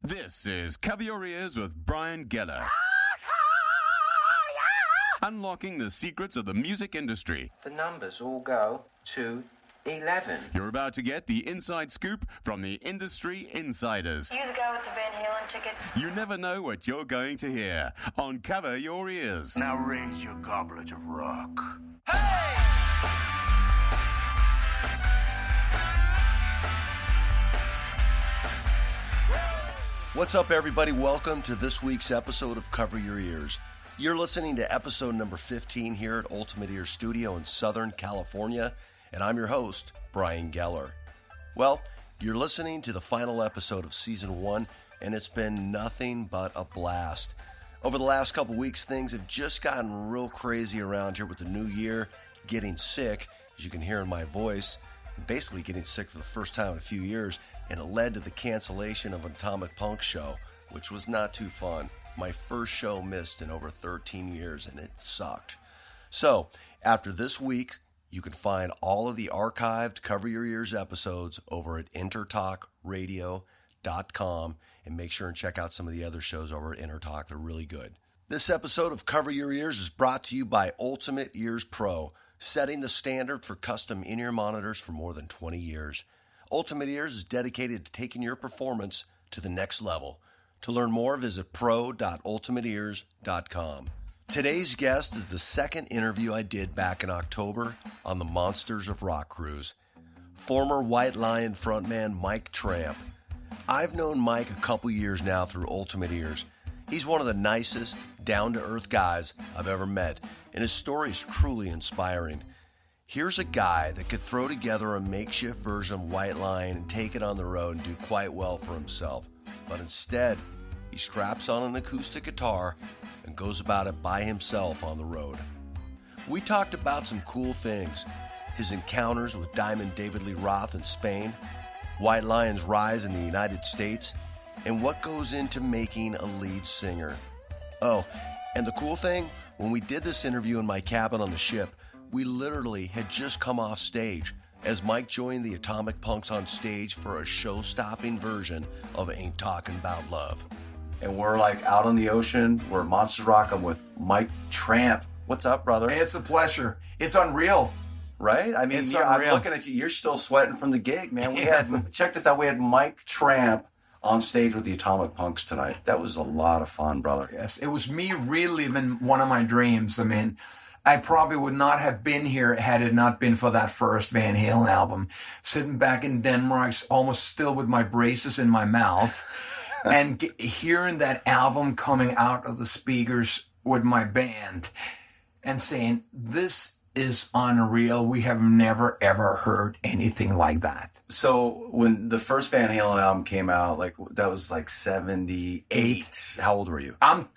This is Cover Your Ears with Brian Geller. Unlocking the secrets of the music industry. The numbers all go to 11. You're about to get the inside scoop from the industry insiders. You go with the Van Halen tickets. You never know what you're going to hear on Cover Your Ears. Now raise your goblet of rock. What's up, everybody? Welcome to this week's episode of Cover Your Ears. You're listening to episode number 15 here at Ultimate Ears Studio in Southern California, and I'm your host, Brian Geller. Well, you're listening to the final episode of Season 1, and it's been nothing but a blast. Over the last couple weeks, things have just gotten real crazy around here with the new year, getting sick, as you can hear in my voice, basically getting sick for the first time in a few years, and it led to the cancellation of Atomic Punk's show, which was not too fun. My first show missed in over 13 years, and it sucked. So, after this week, you can find all of the archived Cover Your Ears episodes over at intertalkradio.com, and make sure and check out some of the other shows over at Intertalk. They're really good. This episode of Cover Your Ears is brought to you by Ultimate Ears Pro, setting the standard for custom in-ear monitors for more than 20 years. Ultimate Ears is dedicated to taking your performance to the next level. To learn more, visit pro.ultimateears.com. Today's guest is the second interview I did back in October on the Monsters of Rock cruise. Former White Lion frontman Mike Tramp. I've known Mike a couple years now through Ultimate Ears. He's one of the nicest, down-to-earth guys I've ever met, and his story is truly inspiring. Here's a guy that could throw together a makeshift version of White Lion and take it on the road and do quite well for himself. But instead, he straps on an acoustic guitar and goes about it by himself on the road. We talked about some cool things: his encounters with Diamond David Lee Roth in Spain, White Lion's rise in the United States, and what goes into making a lead singer. Oh, and the cool thing, when we did this interview in my cabin on the ship, we literally had just come off stage as Mike joined the Atomic Punks on stage for a show-stopping version of Ain't Talking About Love. And we're like out on the ocean, we're at Monsters Rock, I'm with Mike Tramp. What's up, brother? It's a pleasure. It's unreal. Right? I mean, I'm looking at you, you're still sweating from the gig, man. Check this out, we had Mike Tramp on stage with the Atomic Punks tonight. That was a lot of fun, brother. Yes, it was me reliving one of my dreams. I mean, I probably would not have been here had it not been for that first Van Halen album. Sitting back in Denmark, almost still with my braces in my mouth, and hearing that album coming out of the speakers with my band and saying, this is unreal. We have never, ever heard anything like that. So when the first Van Halen album came out, that was 78. How old were you? I'm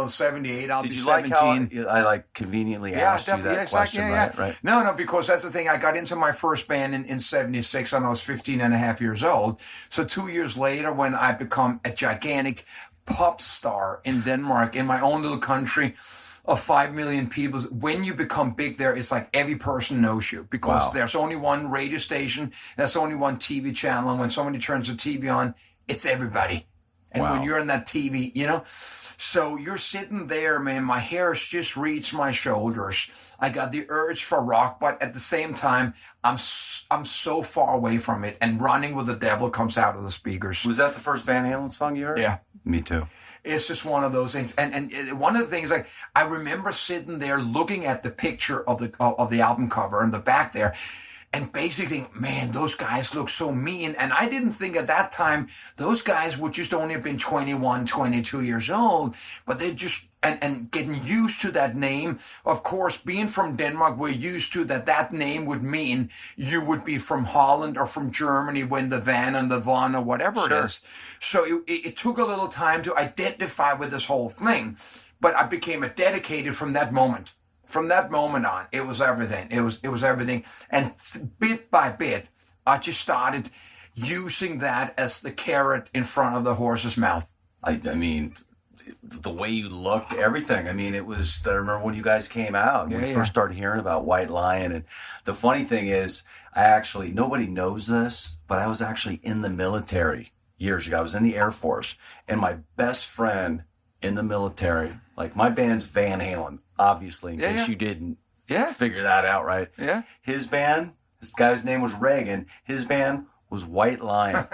78. I'll Did be you 17. Like how I conveniently asked you that question, right? No, because that's the thing. I got into my first band in 76 and I was 15 and a half years old. So 2 years later, when I become a gigantic pop star in Denmark, in my own little country of 5 million people, when you become big there, it's like every person knows you because there's only one radio station, there's only one TV channel, and when somebody turns the TV on, it's everybody. And when you're on that TV, so you're sitting there, man, my hair's just reached my shoulders. I got the urge for rock, but at the same time, I'm so far away from it, and Running with the Devil comes out of the speakers. Was that the first Van Halen song you heard? Yeah. Me too. It's just one of those things. And one of the things, I remember sitting there looking at the picture of the album cover in the back there, and basically, man, those guys look so mean. And I didn't think at that time those guys would just only have been 21, 22 years old. But they just, and getting used to that name. Of course, being from Denmark, we're used to that name would mean you would be from Holland or from Germany when the Van and the Von or whatever it is. So it took a little time to identify with this whole thing. But I became a dedicated from that moment. From that moment on, it was everything. It was everything. And bit by bit, I just started using that as the carrot in front of the horse's mouth. I mean, the way you looked, everything. I mean, it was, I remember when you guys came out, when we first started hearing about White Lion. And the funny thing is, nobody knows this, but I was actually in the military. years ago. I was in the Air Force, and my best friend in the military, like my band's Van Halen, obviously, in case you didn't figure that out, right? Yeah. His band, this guy's name was Reagan. His band was White Lion.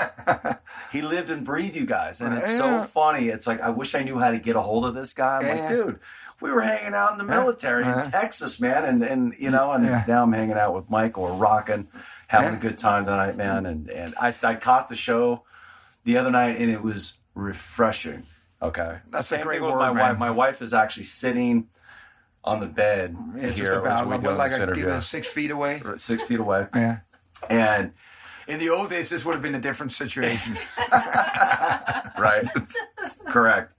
He lived and breathed you guys, and it's so funny. It's like, I wish I knew how to get a hold of this guy. I'm like, dude, we were hanging out in the military in Texas, man, and you know, and now I'm hanging out with Mike, or rocking, having a good time tonight, man. And I caught the show the other night, and it was refreshing. Okay, that's same a great thing with word, my man. wife. My wife is actually sitting on the bed here as we're doing this interview. 6 feet away. 6 feet away. Yeah. And in the old days, this would have been a different situation. right. Correct.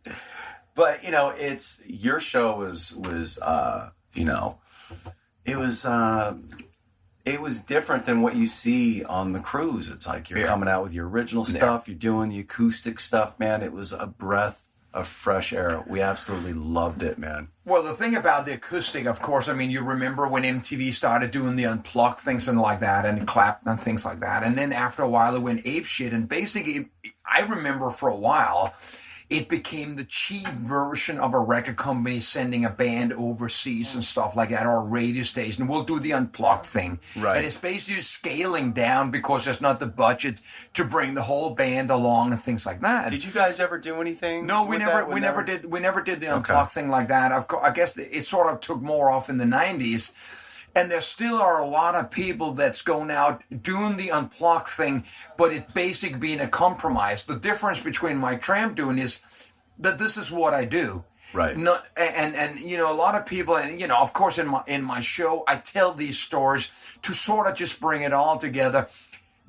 But, you know, it's your show was you know, it was different than what you see on the cruise. It's like you're coming out with your original stuff, you're doing the acoustic stuff, man. It was a breath of fresh air. We absolutely loved it, man. Well, the thing about the acoustic, of course, I mean, you remember when MTV started doing the unplugged things and like that, and clap and things like that. And then after a while, it went apeshit. And basically, I remember for a while, it became the cheap version of a record company sending a band overseas and stuff like that, or a radio station. We'll do the unplugged thing. Right. And it's basically scaling down because there's not the budget to bring the whole band along and things like that. Did you guys ever do anything? No, we never did the unplugged thing like that. I guess it sort of took more off in the 90s. And there still are a lot of people that's going out doing the unplugged thing, but it basically being a compromise. The difference between my Tramp doing is that this is what I do. Right. Not, and you know, a lot of people, and you know, of course, in my show, I tell these stories to sort of just bring it all together.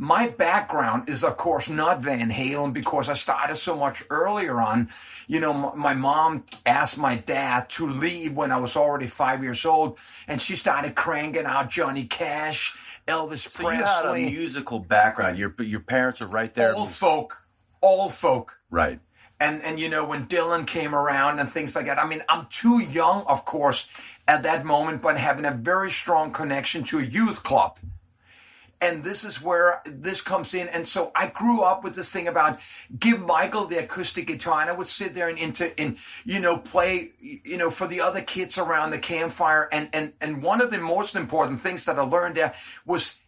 My background is, of course, not Van Halen, because I started so much earlier on. You know, my mom asked my dad to leave when I was already 5 years old, and she started cranking out Johnny Cash, Elvis So Presley. you had a musical background. Your parents are right there. All folk. Right. And you know, when Dylan came around and things like that, I mean, I'm too young, of course, at that moment, but having a very strong connection to a youth club. And this is where this comes in. And so I grew up with this thing about give Michael the acoustic guitar, and I would sit there and you know, play, you know, for the other kids around the campfire. And one of the most important things that I learned there was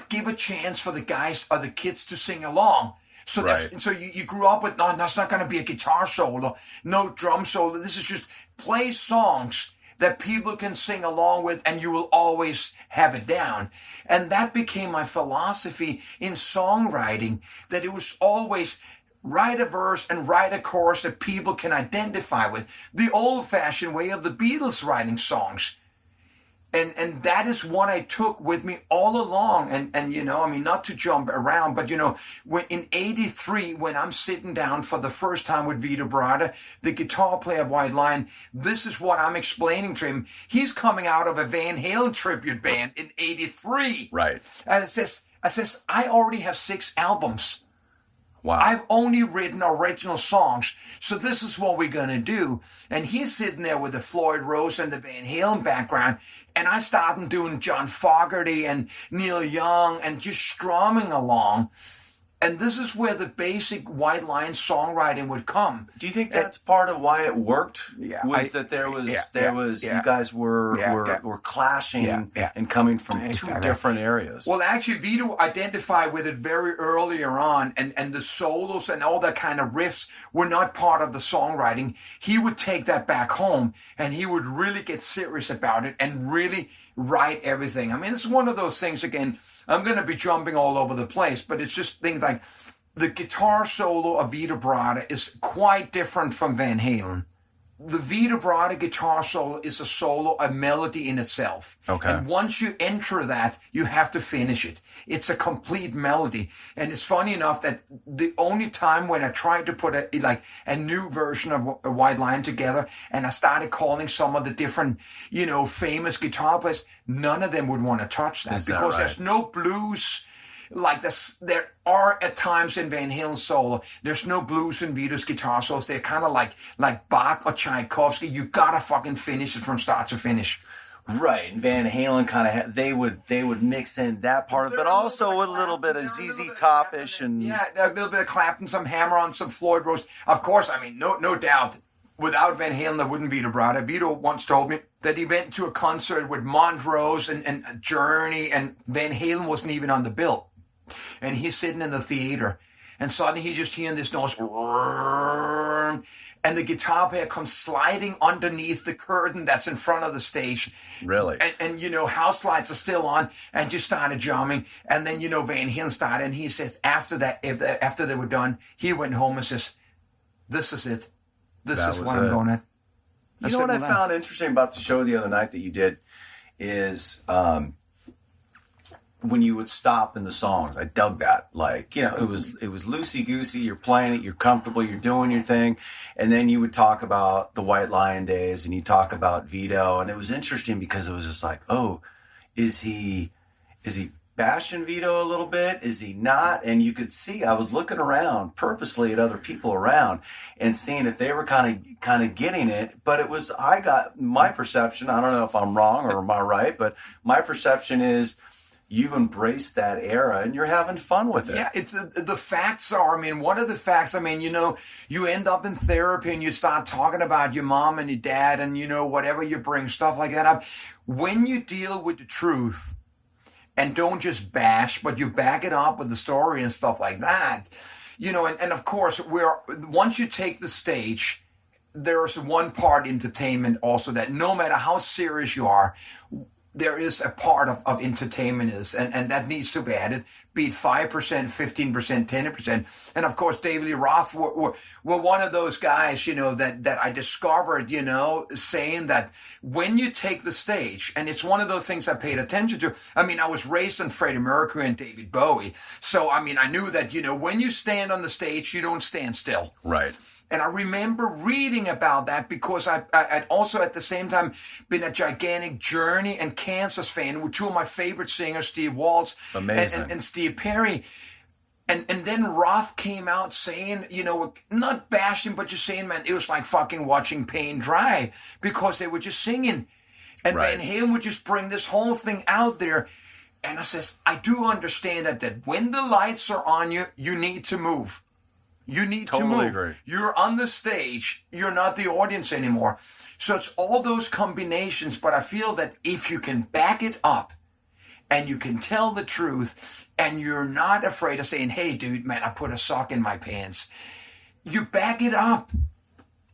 give a chance for the guys or the kids to sing along. So so you grew up with, no, that's not going to be a guitar solo, no drum solo. This is just play songs that people can sing along with, and you will always have it down. And that became my philosophy in songwriting, that it was always write a verse and write a chorus that people can identify with. The old-fashioned way of the Beatles writing songs. And that is what I took with me all along. And you know, I mean, not to jump around, but you know, when in 83, when I'm sitting down for the first time with Vito Bratta, the guitar player of White Lion, this is what I'm explaining to him. He's coming out of a Van Halen tribute band in 83. Right. And I says, I already have 6 albums. Wow. I've only written original songs, so this is what we're going to do. And he's sitting there with the Floyd Rose and the Van Halen background, and I started doing John Fogerty and Neil Young and just strumming along. And this is where the basic White Lion songwriting would come. Do you think that's part of why it worked? Yeah, You guys were clashing and coming from two different areas. Well, actually, Vito identified with it very earlier on, and the solos and all that kind of riffs were not part of the songwriting. He would take that back home, and he would really get serious about it and really write everything. I mean, it's one of those things, again, I'm going to be jumping all over the place, but it's just things like the guitar solo of Vito Bratta is quite different from Van Halen. The Vito Bratta guitar solo is a solo, a melody in itself. Okay. And once you enter that, you have to finish it. It's a complete melody. And it's funny enough that the only time when I tried to put a new version of a White Lion together, and I started calling some of the different, you know, famous guitar players, none of them would want to touch that. Because there's no blues like this. There are at times in Van Halen's solo, there's no blues in Vito's guitar solos. They're kind of like Bach or Tchaikovsky. You gotta fucking finish it from start to finish. Right, and Van Halen kind of they would mix in that part, but also a little bit of ZZ Top-ish and a little bit of Clapton, some Hammer on, some Floyd Rose. Of course, I mean, no doubt, without Van Halen, there wouldn't be the Brada. Vito once told me that he went to a concert with Montrose and Journey, and Van Halen wasn't even on the bill, and he's sitting in the theater, and suddenly he just hearing this noise. And the guitar player comes sliding underneath the curtain that's in front of the stage. Really? And house lights are still on, and just started drumming. And then, Van Halen started, and he says after that, after they were done, he went home and says, "This is it. This is what I'm going at." You know what I found interesting about the show the other night that you did is when you would stop in the songs. I dug that. Like, it was loosey-goosey. You're playing it. You're comfortable. You're doing your thing. And then you would talk about the White Lion days, and you talk about Vito. And it was interesting because it was just like, oh, is he bashing Vito a little bit? Is he not? And you could see, I was looking around purposely at other people around and seeing if they were kind of getting it. But I got my perception. I don't know if I'm wrong or am I right, but my perception is, you embraced that era and you're having fun with it. Yeah, it's the facts are, one of the facts, you end up in therapy and you start talking about your mom and your dad and, whatever you bring, stuff like that up. When you deal with the truth and don't just bash, but you back it up with the story and stuff like that, and of course, once you take the stage, there's one part entertainment also that no matter how serious you are, there is a part of entertainment and that needs to be added, be it 5%, 15%, 10%. And of course, David Lee Roth were one of those guys, that I discovered, saying that when you take the stage, and it's one of those things I paid attention to. I was raised on Freddie Mercury and David Bowie. So, I knew that, when you stand on the stage, you don't stand still. Right. And I remember reading about that because I'd also at the same time been a gigantic Journey and Kansas fan with two of my favorite singers, Steve Waltz and Steve Perry. And then Roth came out saying, not bashing, but just saying, man, it was like fucking watching paint dry because they were just singing. And right. Van Halen would just bring this whole thing out there. And I says, I do understand that when the lights are on you, you need to move. You need to move. Agree. You're on the stage. You're not the audience anymore. So it's all those combinations. But I feel that if you can back it up and you can tell the truth and you're not afraid of saying, hey, dude, man, I put a sock in my pants. You back it up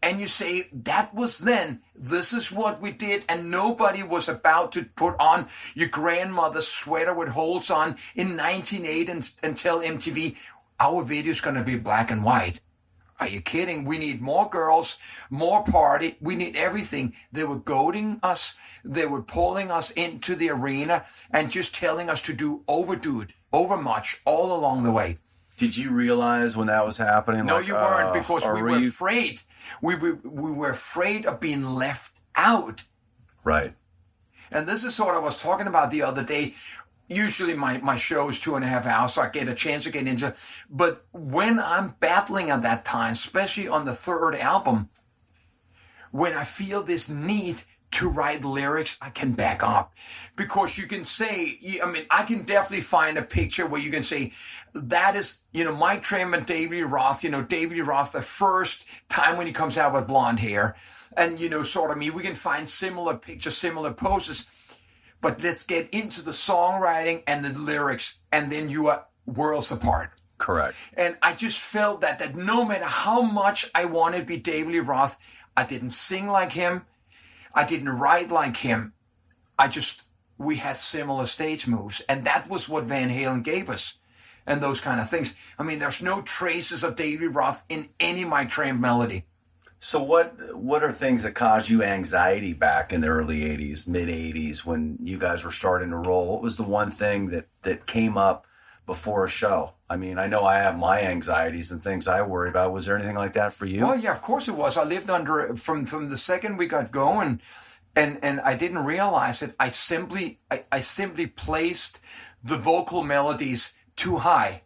and you say, that was then. This is what we did. And nobody was about to put on your grandmother's sweater with holes on in 1980 and tell MTV, our video is going to be black and white. Are you kidding? We need more girls, more party. We need everything. They were goading us. They were pulling us into the arena and just telling us to overdo it, overmuch all along the way. Did you realize when that was happening? No, you weren't, because we were afraid. We were afraid of being left out. Right. And this is what I was talking about the other day. Usually my show is 2.5 hours, so I get a chance to get into it. But when I'm battling at that time, especially on the third album, when I feel this need to write lyrics, I can back up. Because you can say, I can definitely find a picture where you can say, that is, Mike Tramp and David Lee Roth, David Lee Roth, the first time when he comes out with blonde hair. And, sort of me, we can find similar pictures, similar poses. But let's get into the songwriting and the lyrics, and then you are worlds apart. Correct. And I just felt that no matter how much I wanted to be David Lee Roth, I didn't sing like him. I didn't write like him. We had similar stage moves. And that was what Van Halen gave us. And those kind of things. There's no traces of David Lee Roth in any Mike Tramp melody. So what are things that caused you anxiety back in the early 80s, mid 80s when you guys were starting to roll? What was the one thing that came up before a show? I know I have my anxieties and things I worry about. Was there anything like that for you? Well, yeah, of course it was. I lived under from the second we got going, and I didn't realize it. I simply placed the vocal melodies too high.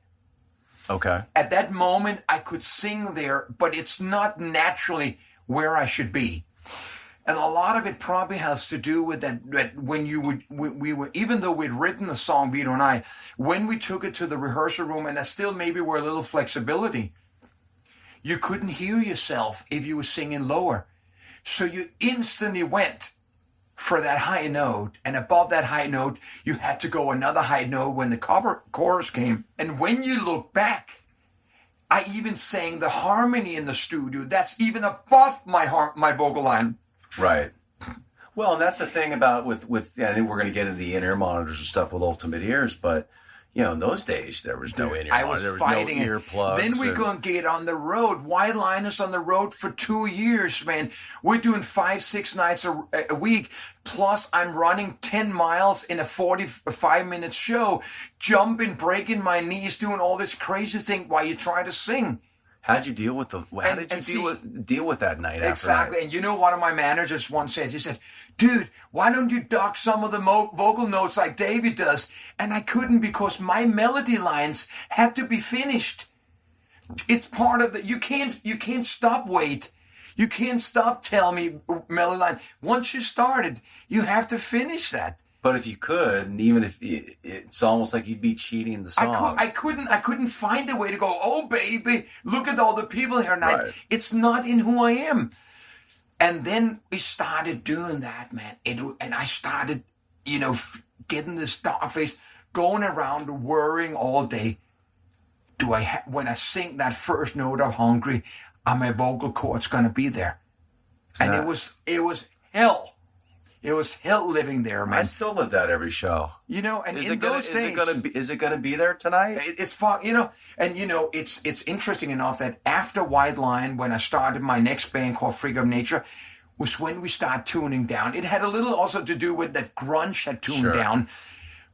Okay. At that moment, I could sing there, but it's not naturally where I should be. And a lot of it probably has to do with that when we were, even though we'd written the song, Vito and I, when we took it to the rehearsal room, and there still maybe were a little flexibility, you couldn't hear yourself if you were singing lower. So you instantly went for that high note, and above that high note, you had to go another high note when the chorus came. And when you look back, I even sang the harmony in the studio. That's even above my vocal line. Right. Well, and that's the thing about with I think we're going to get into the in-ear monitors and stuff with Ultimate Ears, but in those days there was no in-ear monitor, there was no earplugs. Then we're going to get on the road. White Liners on the road for 2 years, man. We're doing 5-6 nights a week. Plus, I'm running 10 miles in a 45-minute show, jumping, breaking my knees, doing all this crazy thing while you try to sing. How'd you deal with deal with that night after exactly? And one of my managers once said, he said, "Dude, why don't you duck some of the vocal notes like David does?" And I couldn't, because my melody lines had to be finished. It's part of you can't stop wait. You can't stop tell me melody line. Once you started, you have to finish that. But if you could, and even if it's almost like you'd be cheating the song. I couldn't find a way to go, "Oh, baby, look at all the people here tonight." Right. It's not in who I am. And then we started doing that, man. And I started, getting this dog face, going around worrying all day. When I sing that first note of Hungry, are my vocal cords going to be there? And it was hell. It was hell living there, man. I still live that every show. And is it gonna be there tonight? It's fun, and it's interesting enough that after White Line, when I started my next band called Freak of Nature, was when we start tuning down. It had a little also to do with that grunge had tuned down.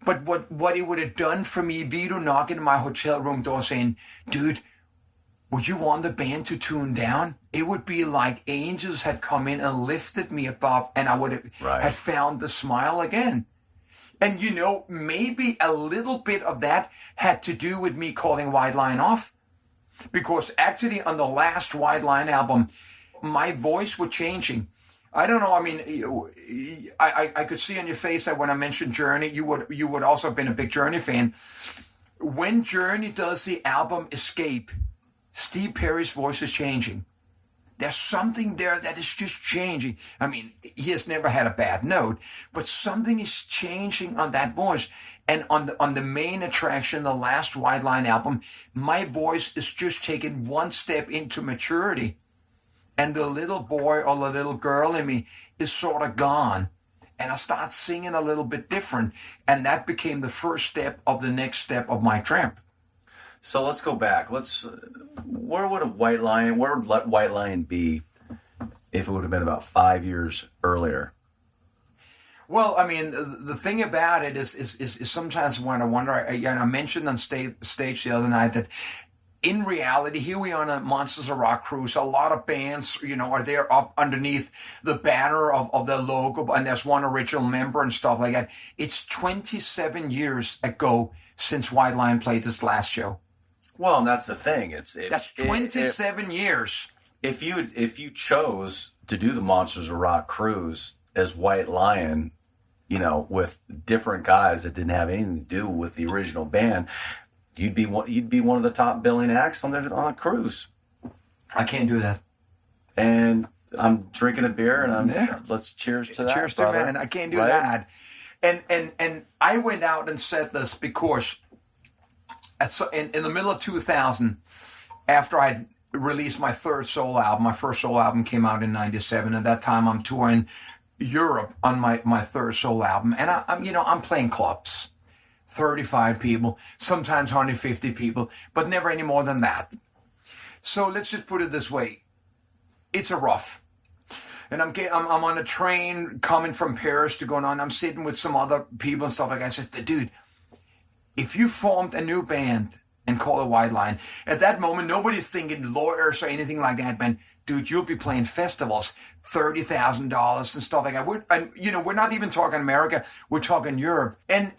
But what it would have done for me, Vito knocking at my hotel room door saying, "Dude, would you want the band to tune down?" It would be like angels had come in and lifted me above, and I would have found the smile again. And maybe a little bit of that had to do with me calling White Line off. Because actually on the last White Line album, my voice was changing. I don't know, I mean, I could see on your face that when I mentioned Journey, you would also have been a big Journey fan. When Journey does the album Escape, Steve Perry's voice is changing. There's something there that is just changing. I mean, he has never had a bad note, but something is changing on that voice. And on the main attraction, the last White Line album, my voice is just taking one step into maturity. And the little boy or the little girl in me is sort of gone. And I start singing a little bit different. And that became the first step of the next step of my Tramp. So let's go back. Where would White Lion be if it would have been about 5 years earlier? Well, I mean, the thing about it is sometimes when I wonder, I mentioned on stage the other night that in reality, here we are on a Monsters of Rock cruise. A lot of bands, are there up underneath the banner of their logo, and there's one original member and stuff like that. It's 27 years ago since White Lion played this last show. Well, and that's the thing. That's 27 years. If you chose to do the Monsters of Rock cruise as White Lion, with different guys that didn't have anything to do with the original band, you'd be one of the top billing acts on a cruise. I can't do that. And I'm drinking a beer, and let's cheers to that. Cheers to that, man. I can't do that. And I went out and said this because in the middle of 2000, after I released my third solo album, my first solo album came out in 97. At that time, I'm touring Europe on my third solo album. And I'm playing clubs, 35 people, sometimes 150 people, but never any more than that. So let's just put it this way. It's a rough. And I'm on a train coming from Paris to going on. I'm sitting with some other people and stuff like that. I said, "Dude, if you formed a new band and called it White Line, at that moment, nobody's thinking lawyers or anything like that, man. Dude, you'll be playing festivals, $30,000 and stuff like that. We're not even talking America. We're talking Europe. And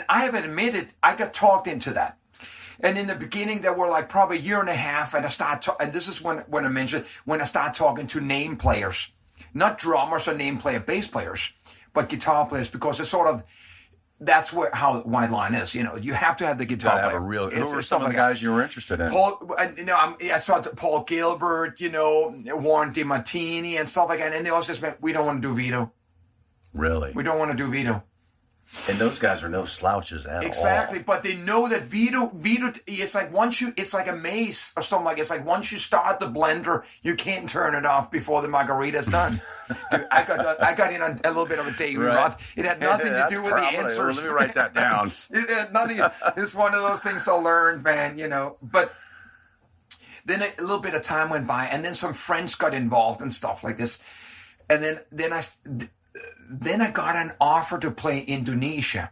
I have admitted I got talked into that. And in the beginning, there were like probably a year and a half, and and this is when I mentioned when I started talking to name players. not drummers or name player bass players, but guitar players, because it's sort of, that's how White Line is. You have to have the guitar Gotta player. have a real. It's Who were stuff some of the like that. guys you were interested in? I saw Paul Gilbert, Warren DeMartini and stuff like that. And they also said, we don't want to do Vito. Really? We don't want to do Vito. And those guys are no slouches at all. Exactly, but they know that Vito, it's like it's like a mace or something like. It's like once you start the blender, you can't turn it off before the margarita's done. Dude, I got in on a little bit of a David Lee Roth. It had nothing to do with the answers. Let me write that down. It had nothing. It's one of those things I learned, man. But then a little bit of time went by, and then some friends got involved and stuff like this, and then I got an offer to play Indonesia.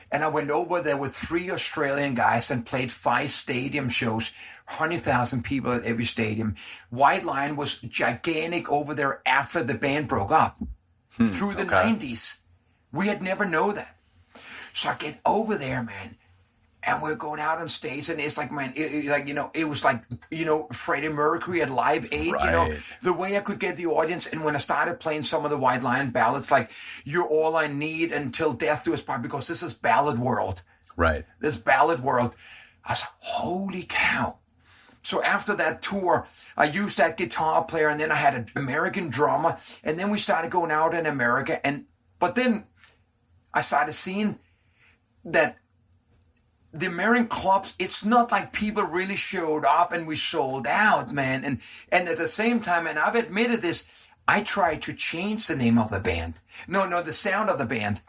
And I went over there with 3 Australian guys and played 5 stadium shows, 100,000 people at every stadium. White Line was gigantic over there after the band broke up through the 90s. We had never known that. So I get over there, man. And we're going out on stage, and it's like, man, it was like, Freddie Mercury at Live Aid, Right. the way I could get the audience. And when I started playing some of the White Lion ballads, like You're All I Need, Until Death Do Us Part, because this is ballad world. Right. This ballad world. I was like, holy cow. So after that tour, I used that guitar player, and then I had an American drummer, and then we started going out in America. But then I started seeing that the American clubs, it's not like people really showed up and we sold out, man. And at the same time, and I've admitted this, I tried to change the name of the band. No, the sound of the band.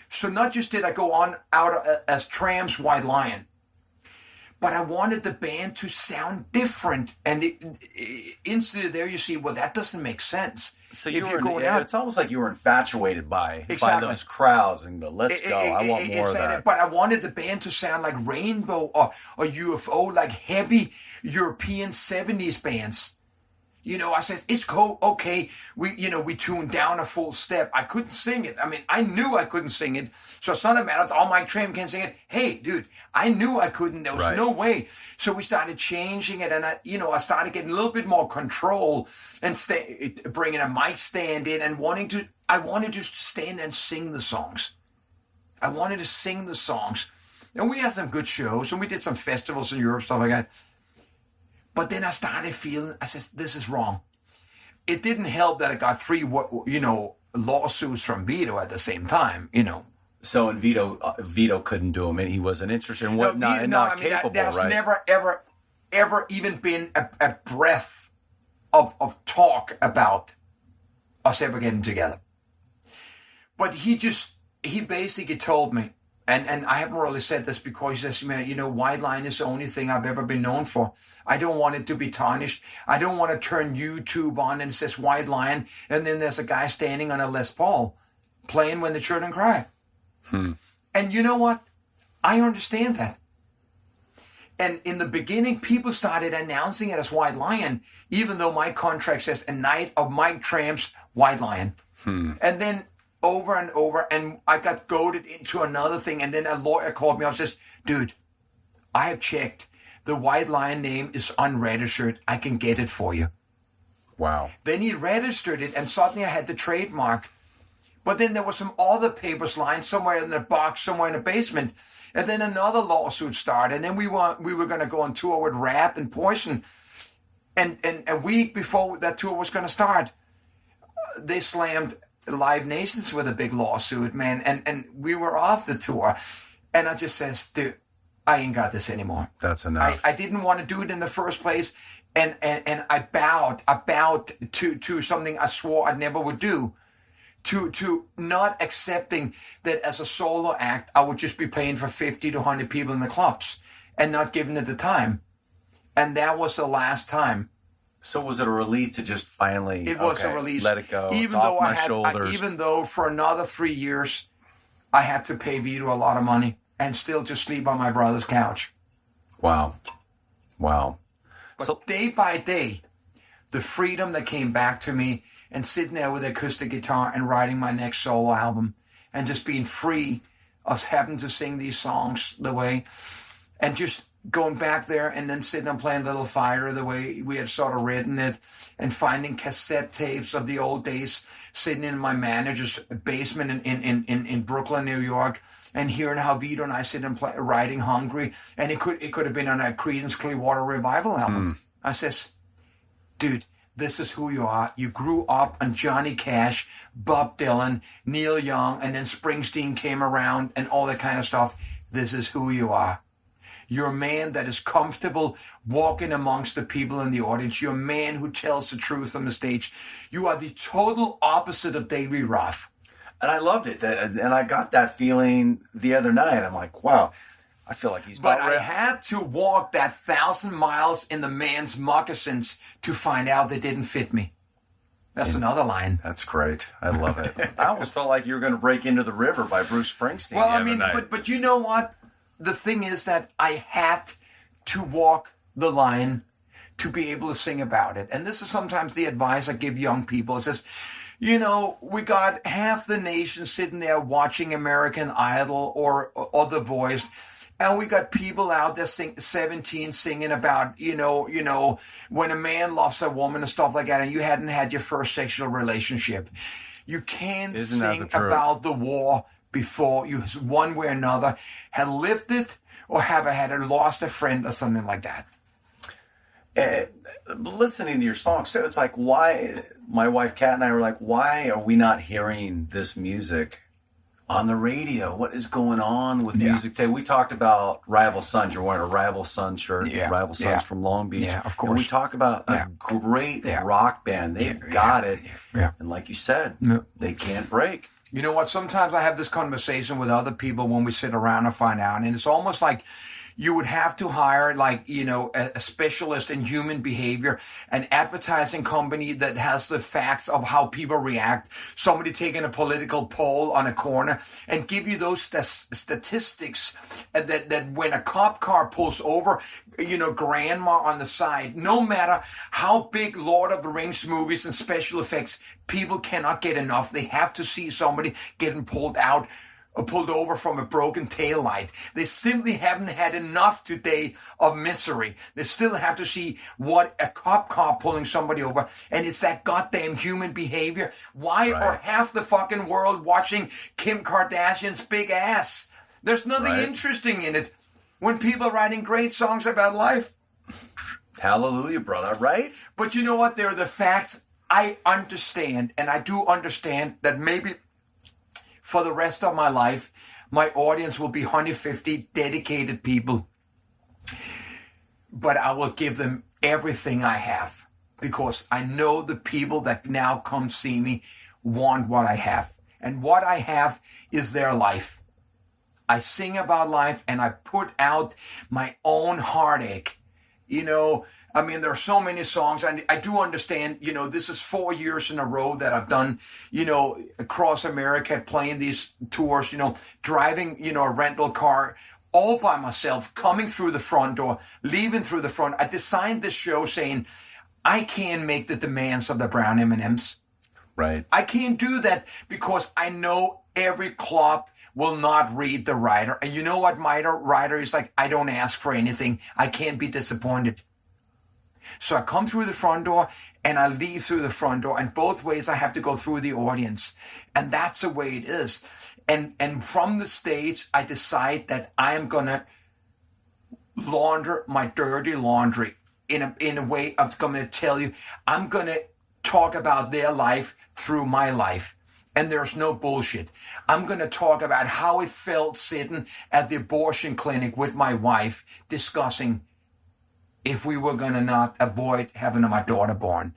So not just did I go on out as Tramp's White Lion, but I wanted the band to sound different. And instantly there you see, well, that doesn't make sense. So it's almost like you were infatuated by those crowds and go, let's go. I want more of that. But I wanted the band to sound like Rainbow or UFO, like heavy European 70s bands. I said, it's cool. Okay. We tuned down a full step. I couldn't sing it. I mean, I knew I couldn't sing it. So it's not a matter. Oh, Mike Tramp can't sing it. Hey, dude, I knew I couldn't. There was no way. So we started changing it. And I started getting a little bit more control and bringing a mic stand in and I wanted to stand there and sing the songs. I wanted to sing the songs. And we had some good shows and we did some festivals in Europe, stuff like that. But then I started feeling, I said, this is wrong. It didn't help that I got 3, lawsuits from Vito at the same time, So, and Vito couldn't do them, and he wasn't interested in not capable, there's right? never, ever even been a breath of talk about us ever getting together. But he basically told me, and I haven't really said this because he says, man, White Line is the only thing I've ever been known for. I don't want it to be tarnished. I don't want to turn YouTube on and it says White Line, and then there's a guy standing on a Les Paul playing When the Children Cry. And you know what? I understand that. And in the beginning, people started announcing it as White Lion, even though my contract says a night of Mike Tramp's White Lion. And then over and over, and I got goaded into another thing. And then a lawyer called me up and says, dude, I have checked. The White Lion name is unregistered. I can get it for you. Wow. Then he registered it, and suddenly I had the trademark. But then there was some other papers lying somewhere in the box, somewhere in the basement. And then another lawsuit started. And then we were going to go on tour with Rat and Poison. And a week before that tour was going to start, they slammed Live Nations with a big lawsuit, man. And we were off the tour. And I just says, dude, I ain't got this anymore. That's enough. I didn't want to do it in the first place. And I bowed to something I swore I never would do. To not accepting that as a solo act, I would just be playing for 50 to 100 people in the clubs and not giving it the time. And that was the last time. So was it a relief to just finally, it was a release. Let it go. Even it's though off my shoulders. Even though for another 3 years, I had to pay Vito a lot of money and still just sleep on my brother's couch. Wow. But day by day, the freedom that came back to me and sitting there with the acoustic guitar and writing my next solo album and just being free of having to sing these songs the way and just going back there and then sitting and playing Little Fire the way we had sort of written it, and finding cassette tapes of the old days, sitting in my manager's basement in Brooklyn, New York, and hearing how Vito and I sit and play Riding Hungry, and it could have been on a Creedence Clearwater Revival album. I says, dude, this is who you are. You grew up on Johnny Cash, Bob Dylan, Neil Young, and then Springsteen came around and all that kind of stuff. This is who you are. You're a man that is comfortable walking amongst the people in the audience. You're a man who tells the truth on the stage. You are the total opposite of David Lee Roth. And I loved it. And I got that feeling the other night. I'm like, wow, I feel like he's But I had to walk that 1,000 miles in the man's moccasins to find out they didn't fit me. That's another line. That's great. I love it. I almost felt like you were going to break into the river by Bruce Springsteen. Well, I mean, but you know what? The thing is that I had to walk the line to be able to sing about it. And this is sometimes the advice I give young people. It says, you know, we got half the nation sitting there watching American Idol or The Voice. And we got people out there 17 singing about, you know, when a man loves a woman and stuff like that, and you hadn't had your first sexual relationship. You can't sing about the war before you, one way or another, had lived it or have had lost a friend or something like that. Listening to your songs too, it's like, why, my wife Kat and I were like, why are we not hearing this music on the radio? What is going on with music today? We talked about Rival Sons. You're wearing a Rival Sons shirt. Yeah. Rival Sons from Long Beach. Yeah, of course. And we talk about a great rock band. They've got it. Yeah. And like you said, they can't break. You know what? Sometimes I have this conversation with other people when we sit around and find out. And it's almost like you would have to hire, like, you know, a specialist in human behavior, an advertising company that has the facts of how people react, somebody taking a political poll on a corner and give you those statistics that when a cop car pulls over, you know, grandma on the side, no matter how big Lord of the Rings movies and special effects, people cannot get enough. They have to see somebody getting pulled over from a broken taillight. They simply haven't had enough today of misery. They still have to see what a cop car pulling somebody over, and it's that goddamn human behavior. Why are half the fucking world watching Kim Kardashian's big ass? There's nothing interesting in it when people are writing great songs about life. Hallelujah, brother, right? But you know what? They're the facts. I understand, and I do understand that maybe for the rest of my life, my audience will be 150 dedicated people. But I will give them everything I have because I know the people that now come see me want what I have. And what I have is their life. I sing about life and I put out my own heartache. You know, I mean, there are so many songs, and I do understand, you know, this is 4 years in a row that I've done, you know, across America, playing these tours, you know, driving, you know, a rental car all by myself, coming through the front door, leaving through the front. I designed this show saying, I can't make the demands of the brown M&Ms. Right. I can't do that because I know every club will not read the writer. And you know what my writer is like? I don't ask for anything. I can't be disappointed. So I come through the front door and I leave through the front door, and both ways I have to go through the audience. And that's the way it is. And from the stage, I decide that I am going to launder my dirty laundry in a way of going to tell you, I'm going to talk about their life through my life. And there's no bullshit. I'm going to talk about how it felt sitting at the abortion clinic with my wife discussing if we were going to not avoid having my daughter born.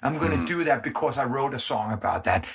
I'm going to do that because I wrote a song about that.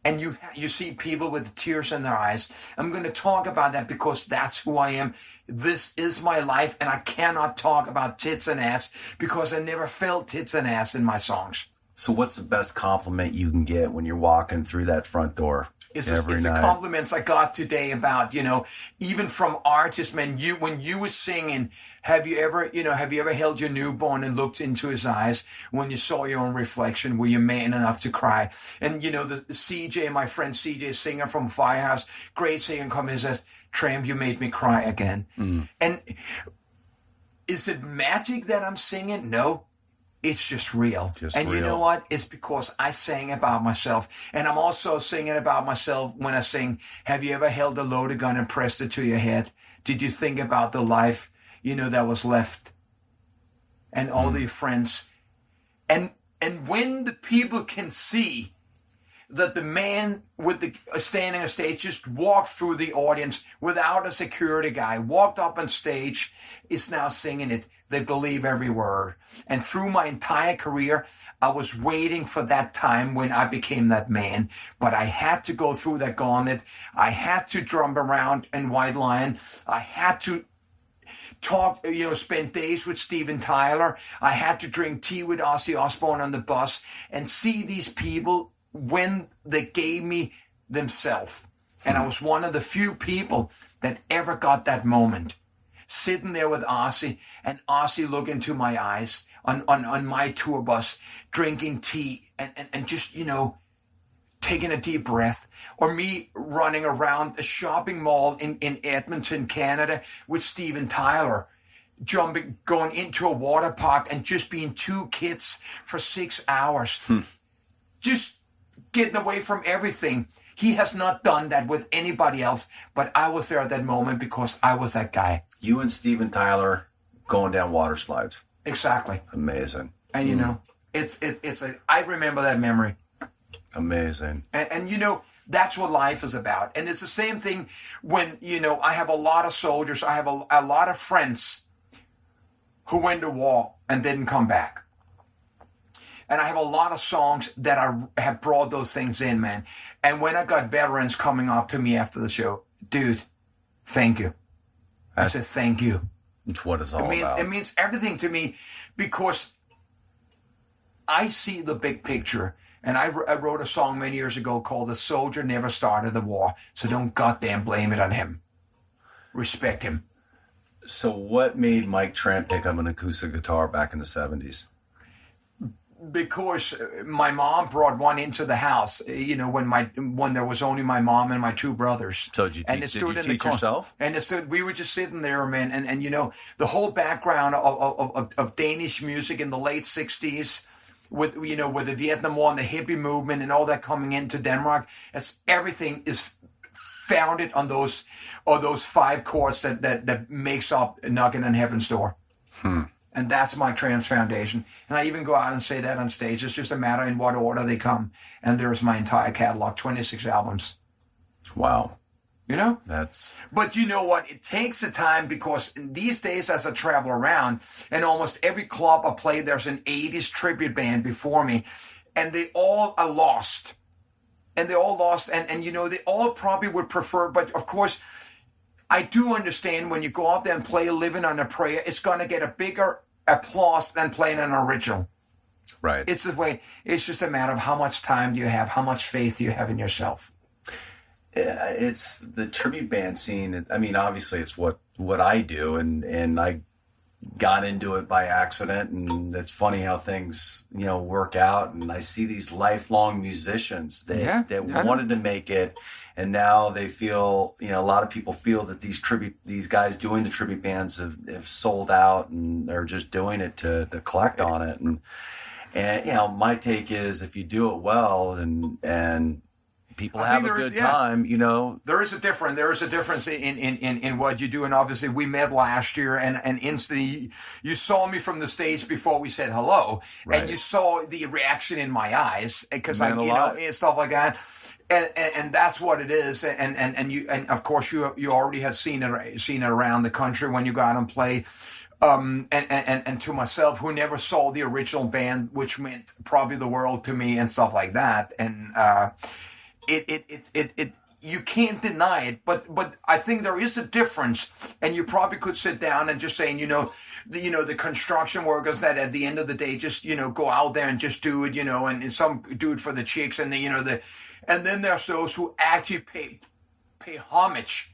And you see people with tears in their eyes. I'm going to talk about that because that's who I am. This is my life, and I cannot talk about tits and ass because I never felt tits and ass in my songs. So what's the best compliment you can get when you're walking through that front door? It's the compliments I got today about, you know, even from artists, man, when you were singing, have you ever held your newborn and looked into his eyes when you saw your own reflection? Were you man enough to cry? And, you know, the CJ, my friend CJ, singer from Firehouse, great singer, comes and says, Tramp, you made me cry again. And Is it magic that I'm singing? No. It's just real. Just You know what? It's because I sang about myself. And I'm also singing about myself when I sing, have you ever held a loaded gun and pressed it to your head? Did you think about the life, that was left? And all your friends. And when the people can see that the man with the standing on stage just walked through the audience without a security guy, walked up on stage, is now singing it, they believe every word. And through my entire career, I was waiting for that time when I became that man. But I had to go through that gauntlet. I had to drum around in White Lion. I had to talk, spend days with Steven Tyler. I had to drink tea with Ozzy Osbourne on the bus and see these people when they gave me themselves. And I was one of the few people that ever got that moment. Sitting there with Ozzy and Ozzy look into my eyes on my tour bus, drinking tea and just, taking a deep breath. Or me running around a shopping mall in Edmonton, Canada with Steven Tyler, going into a water park and just being two kids for 6 hours. Just getting away from everything. He has not done that with anybody else, but I was there at that moment because I was that guy. You and Steven Tyler going down water slides. Exactly. Amazing. And I remember that memory. Amazing. And that's what life is about. And it's the same thing when, I have a lot of soldiers. I have a lot of friends who went to war and didn't come back. And I have a lot of songs that have brought those things in, man. And when I got veterans coming up to me after the show, dude, thank you. I said, thank you. It's what it's all about. It means everything to me because I see the big picture. And I wrote a song many years ago called The Soldier Never Started the War. So don't goddamn blame it on him. Respect him. So what made Mike Tramp pick up an acoustic guitar back in the 70s? Because my mom brought one into the house, when there was only my mom and my two brothers. So did you teach yourself? And we were just sitting there, man. And the whole background of Danish music in the late 60s with the Vietnam War and the hippie movement and all that coming into Denmark, everything is founded on those 5 chords that makes up Knocking on Heaven's Door. And that's my Tramp's foundation. And I even go out and say that on stage. It's just a matter in what order they come. And there's my entire catalog, 26 albums. Wow. But you know what? It takes the time because these days as I travel around, and almost every club I play, there's an 80s tribute band before me. And they all are lost. And they all probably would prefer, but of course, I do understand when you go out there and play Living on a Prayer, it's going to get a bigger applause than playing an original. Right. It's the way. It's just a matter of how much time do you have, how much faith do you have in yourself. It's the tribute band scene. I mean, obviously, it's what I do, and I got into it by accident. And it's funny how things work out. And I see these lifelong musicians that wanted to make it. And now they feel, a lot of people feel that these guys doing the tribute bands have sold out and they're just doing it to collect on it. And my take is if you do it well and people have a good time, There is a difference in what you do. And obviously we met last year and instantly you saw me from the stage before we said hello. Right. And you saw the reaction in my eyes because and stuff like that. And that's what it is. And of course you already have seen it around the country when you go out and play. And to myself, who never saw the original band, which meant probably the world to me and stuff like that. And, you can't deny it, but I think there is a difference, and you probably could sit down and just saying, the construction workers that at the end of the day just go out there and just do it, and some do it for the chicks, and and then there's those who actually pay homage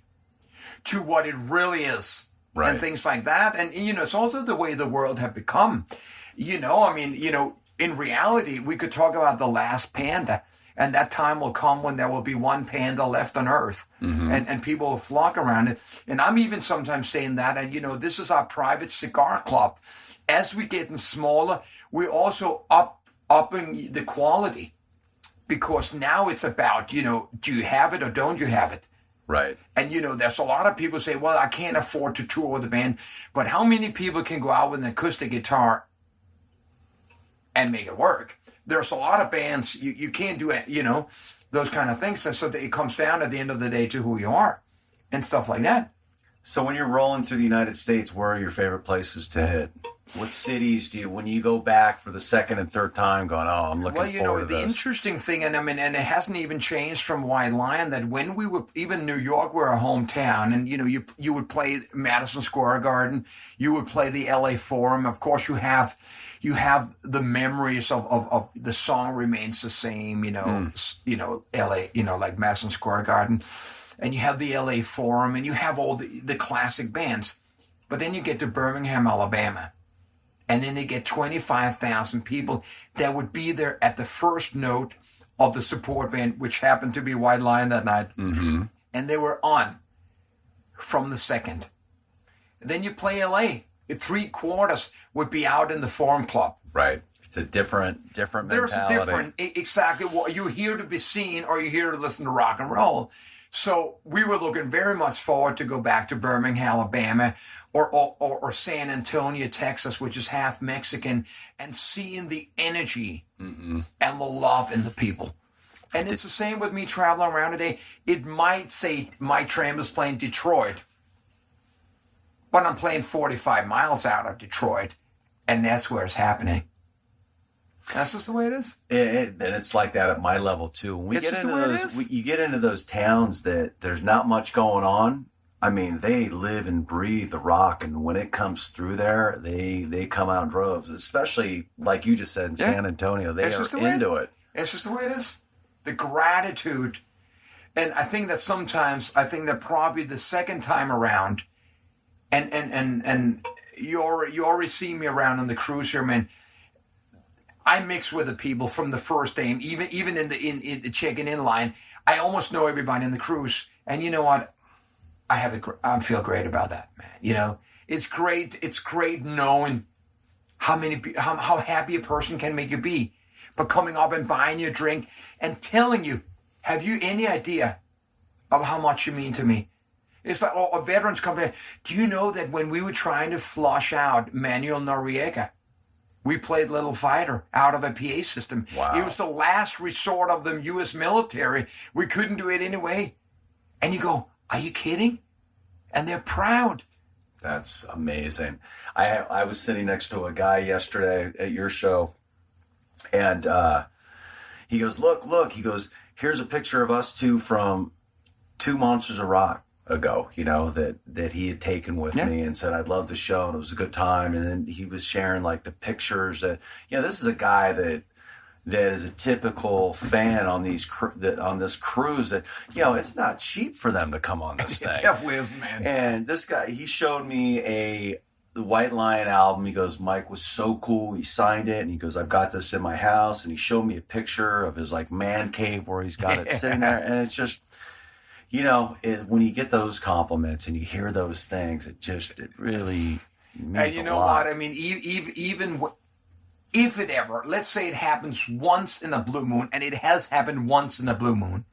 to what it really is, right, and things like that, and it's also the way the world have become, in reality we could talk about The Last Panda. And that time will come when there will be one panda left on Earth, and people will flock around it. And I'm even sometimes saying that, and this is our private cigar club. As we're getting smaller, we're also upping the quality, because now it's about, do you have it or don't you have it? Right. And, there's a lot of people say, well, I can't afford to tour with a band. But how many people can go out with an acoustic guitar and make it work? There's a lot of bands, you can't do it, those kind of things. So it comes down at the end of the day to who you are and stuff like that. So when you're rolling through the United States, where are your favorite places to hit? What cities when you go back for the second and third time going, I'm looking forward to this? The interesting thing, and it hasn't even changed from White Lion, that when we were, even New York were our hometown, and, you would play Madison Square Garden, you would play the LA Forum. Of course, you have the memories of the song remains the same, LA, like Madison Square Garden. And you have the LA Forum, and you have all the classic bands. But then you get to Birmingham, Alabama. And then they get 25,000 people that would be there at the first note of the support band, which happened to be White Lion that night. Mm-hmm. And they were on from the second. Then you play LA. 3/4 would be out in the Forum Club. Right. It's a different mentality. There's a different, exactly. You're here to be seen, or you're here to listen to rock and roll. So we were looking very much forward to go back to Birmingham, Alabama, or San Antonio, Texas, which is half Mexican, and seeing the energy and the love in the people. And it's the same with me traveling around today. It might say Mike Tramp is playing Detroit, but I'm playing 45 miles out of Detroit, and that's where it's happening. That's just the way it is. And it's like that at my level too. When we get into those, you get into those towns that there's not much going on. I mean, they live and breathe the rock, and when it comes through there, they come out in droves. Especially like you just said in San Antonio, they are into it. It's just the way it is. The gratitude, and I think that probably the second time around, and you already see me around on the cruise here, man. I mix with the people from the first day, even in the checking in line. I almost know everybody in the cruise, and you know what? I feel great about that, man. It's great. It's great knowing how happy a person can make you be, but coming up and buying you a drink and telling you, have you any idea of how much you mean to me? It's like a veterans company. Do you know that when we were trying to flush out Manuel Noriega, we played Little Fighter out of a PA system. Wow. It was the last resort of the U.S. military. We couldn't do it anyway. And you go, are you kidding? And they're proud. That's amazing. I was sitting next to a guy yesterday at your show, and he goes, look. He goes, here's a picture of us two from 2 Monsters of Rock ago, that he had taken with me, and said, I'd love the show, and it was a good time. And then he was sharing like the pictures that, this is a guy that is a typical fan on this cruise that, it's not cheap for them to come on this thing. It definitely isn't, man. And this guy, he showed me the White Lion album. He goes, Mike was so cool. He signed it, and he goes, I've got this in my house. And he showed me a picture of his like man cave where he's got it sitting there. And it's just, when you get those compliments and you hear those things, it really means and you know a lot. what? I mean, even if it ever, let's say it happens once in a blue moon, and it has happened once in a blue moon,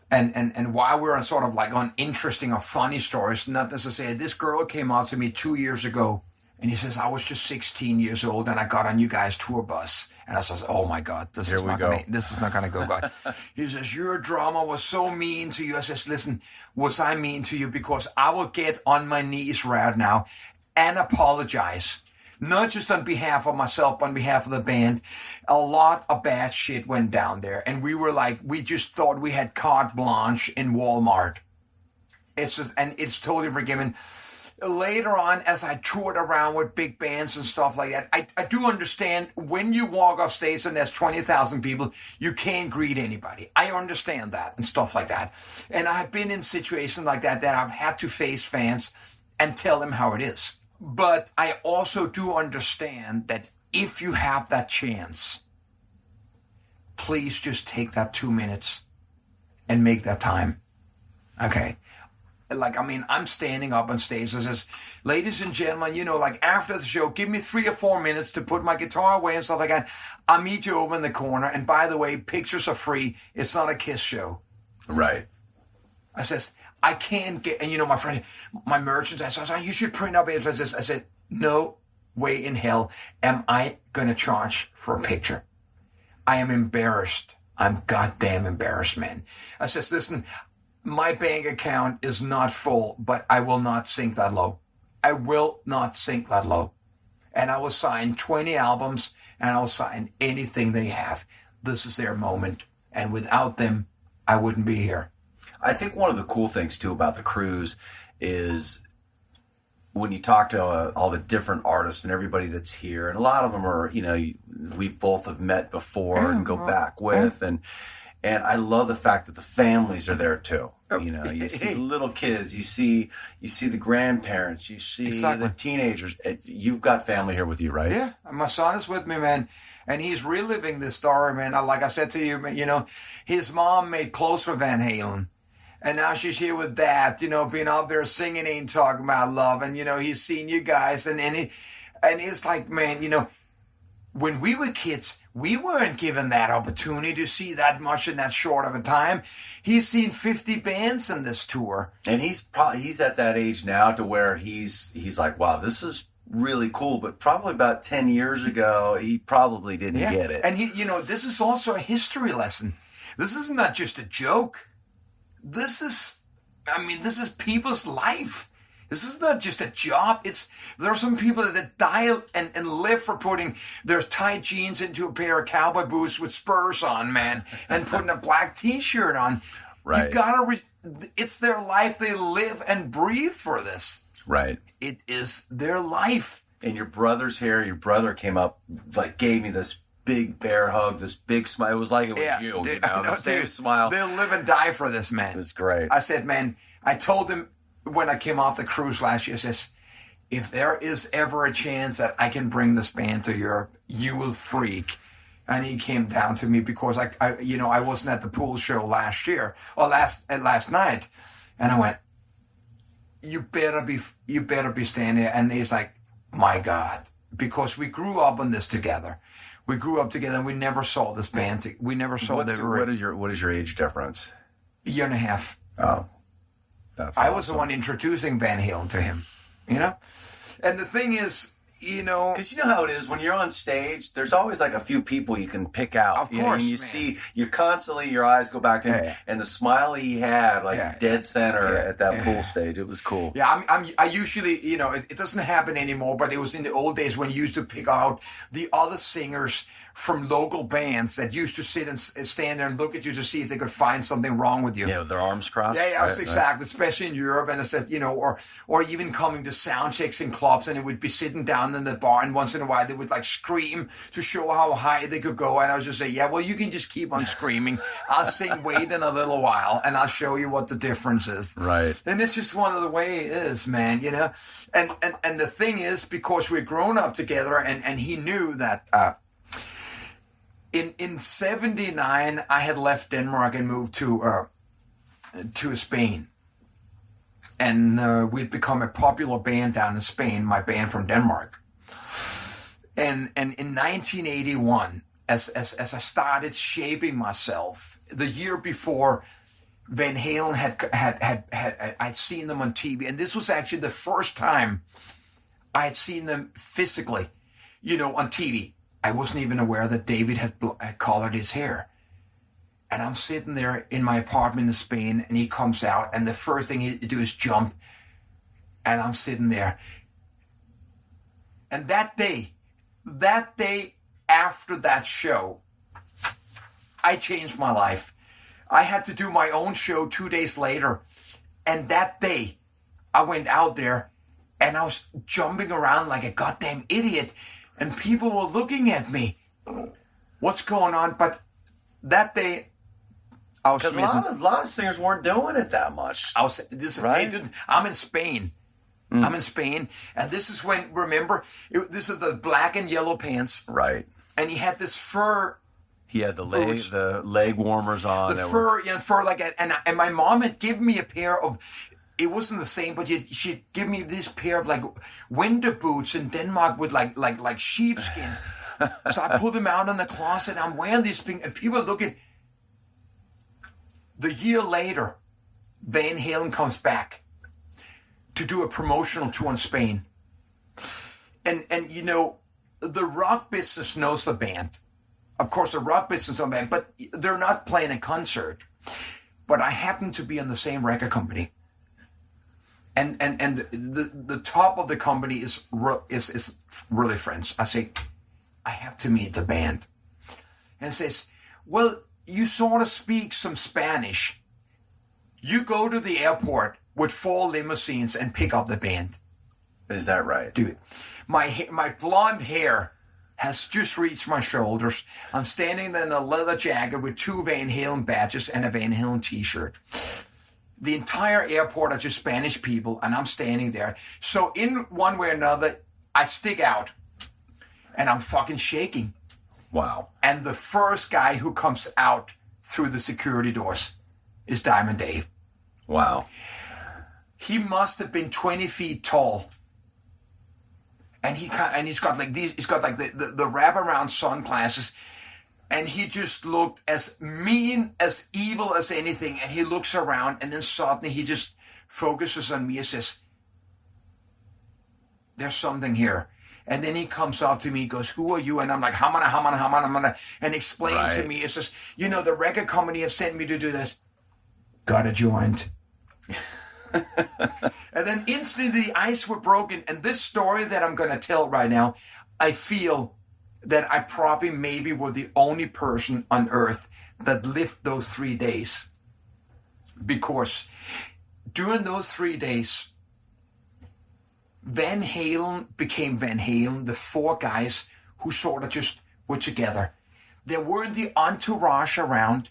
and while we're on sort of like on interesting or funny stories, not necessarily, this girl came up to me 2 years ago, and he says, I was just 16 years old, and I got on you guys' tour bus. And I says, oh my God, this is not going to go good. He says, your drama was so mean to you. I says, listen, was I mean to you? Because I will get on my knees right now and apologize. Not just on behalf of myself, but on behalf of the band. A lot of bad shit went down there. And we just thought we had carte blanche in Walmart. It's totally forgiven. Later on, as I toured around with big bands and stuff like that, I do understand when you walk off stage and there's 20,000 people, you can't greet anybody. I understand that and stuff like that. And I've been in situations like that I've had to face fans and tell them how it is. But I also do understand that if you have that chance please just take that 2 minutes and make that time. Okay. Like, I mean, I'm standing up on stage and says, ladies and gentlemen, you know, like after the show, give me 3 or 4 minutes to put my guitar away and stuff like that. I'll meet you over in the corner. And by the way, pictures are free. It's not a Kiss show. Right. I says, I can't get, and you know, my friend, my merchant, I said, you should print up it. I said, no way in hell am I going to charge for a picture. I am embarrassed. I'm goddamn embarrassed, man. I says, listen, my bank account is not full, but I will not sink that low. I will not sink that low. And I will sign 20 albums and I'll sign anything they have. This is their moment. And without them, I wouldn't be here. I think one of the cool things, too, about the cruise is when you talk to all the different artists and everybody that's here, and a lot of them are, you know, we've both have met before and go back with, and I love the fact that the families are there, too. You know, you see the little kids, you see the grandparents, you see the teenagers. You've got family here with you, right? Yeah, my son is with me, man. And he's reliving this story, man. Like I said to you, you know, his mom made clothes for Van Halen. And now she's here with that, you know, being out there singing Ain't Talking About Love. And, you know, he's seen you guys. And it's like, man, you know, when we were kids, we weren't given that opportunity to see that much in that short of a time. He's seen 50 bands in this tour. And he's at that age now to where he's like, wow, this is really cool. But probably about 10 years ago, he probably didn't get it. And, you know, this is also a history lesson. This is not just a joke. This is people's life. This is not just a job. There are some people that die and live for putting their tight jeans into a pair of cowboy boots with spurs on, man, and putting a black T-shirt on. Right. You gotta. It's their life. They live and breathe for this. Right. It is their life. And your brother's here. Your brother came up, like, gave me this big bear hug, this big smile. It was like it was you, dude, you know, the same smile. They'll live and die for this, man. It was great. I said, man, I told him when I came off the cruise last year, I says, if there is ever a chance that I can bring this band to Europe, you will freak. And he came down to me because I wasn't at the pool show last year or last night, and I went, you better be standing there. And he's like, my God, because we grew up on this together. We grew up together, and we never saw this band. We never saw what is your age difference? A year and a half. Oh, that's I awesome. was the one introducing Van Halen to him, you know? And the thing is, you know... Because you know how it is, when you're on stage, there's always like a few people you can pick out. Of course, you know, and you see, you constantly, your eyes go back to him, and the smile he had, like dead center at that pool stage, it was cool. Yeah, I usually, you know, it doesn't happen anymore, but it was in the old days when you used to pick out the other singers from local bands that used to sit and stand there and look at you to see if they could find something wrong with you. Yeah, with their arms crossed. Yeah, right, exactly. Especially in Europe, and I said, you know, or even coming to sound checks in clubs, and it would be sitting down in the bar, and once in a while they would like scream to show how high they could go, and I was just say, yeah, well, you can just keep on screaming. I'll sing "Wait" in a little while, and I'll show you what the difference is. Right. And it's just one of the way it is, man. You know, and the thing is, because we're grown up together, and he knew that. In 79, I had left Denmark and moved to Spain. And we'd become a popular band down in Spain, my band from Denmark. And in 1981, as I started shaping myself, the year before, Van Halen I'd seen them on TV. And this was actually the first time I had seen them physically, you know, on TV. I wasn't even aware that David had colored his hair. And I'm sitting there in my apartment in Spain, and he comes out, and the first thing he do is jump. And I'm sitting there. And that day after that show, I changed my life. I had to do my own show 2 days later. And that day, I went out there, and I was jumping around like a goddamn idiot. And people were looking at me. What's going on? But that day, I was smitten. A lot of singers weren't doing it that much. Right? I'm in Spain. I'm in Spain. And this is when, remember, this is the black and yellow pants. Right. And he had this fur He had the boots. leg warmers on. The fur like that. And my mom had given me a pair of, it wasn't the same, but she'd give me this pair of like winter boots in Denmark with like sheepskin. So I pull them out in the closet. I'm wearing these things, and people look at. The year later, Van Halen comes back to do a promotional tour in Spain. And you know, the rock business knows the band. Of course, the rock business knows the band, but they're not playing a concert. But I happen to be in the same record company. And the top of the company is really friends. I say, I have to meet the band. And says, well, you sort of speak some Spanish. You go to the airport with 4 limousines and pick up the band. Is that right? Dude, my blonde hair has just reached my shoulders. I'm standing there in a leather jacket with 2 Van Halen badges and a Van Halen t-shirt. The entire airport are just Spanish people, and I'm standing there. So in one way or another, I stick out, and I'm fucking shaking. Wow. And the first guy who comes out through the security doors is Diamond Dave. Wow. He must have been 20 feet tall. And he's got like these, he's got like the wraparound sunglasses. And he just looked as mean, as evil as anything. And he looks around, and then suddenly he just focuses on me and says, there's something here. And then he comes up to me, goes, who are you? And I'm like, hamana, and explains to me, it says, you know, the record company have sent me to do this. Got a joint. And then instantly the ice were broken. And this story that I'm going to tell right now, I feel that I probably maybe were the only person on earth that lived those 3 days. Because during those 3 days, Van Halen became Van Halen, the 4 guys who sort of just were together. There weren't the entourage around.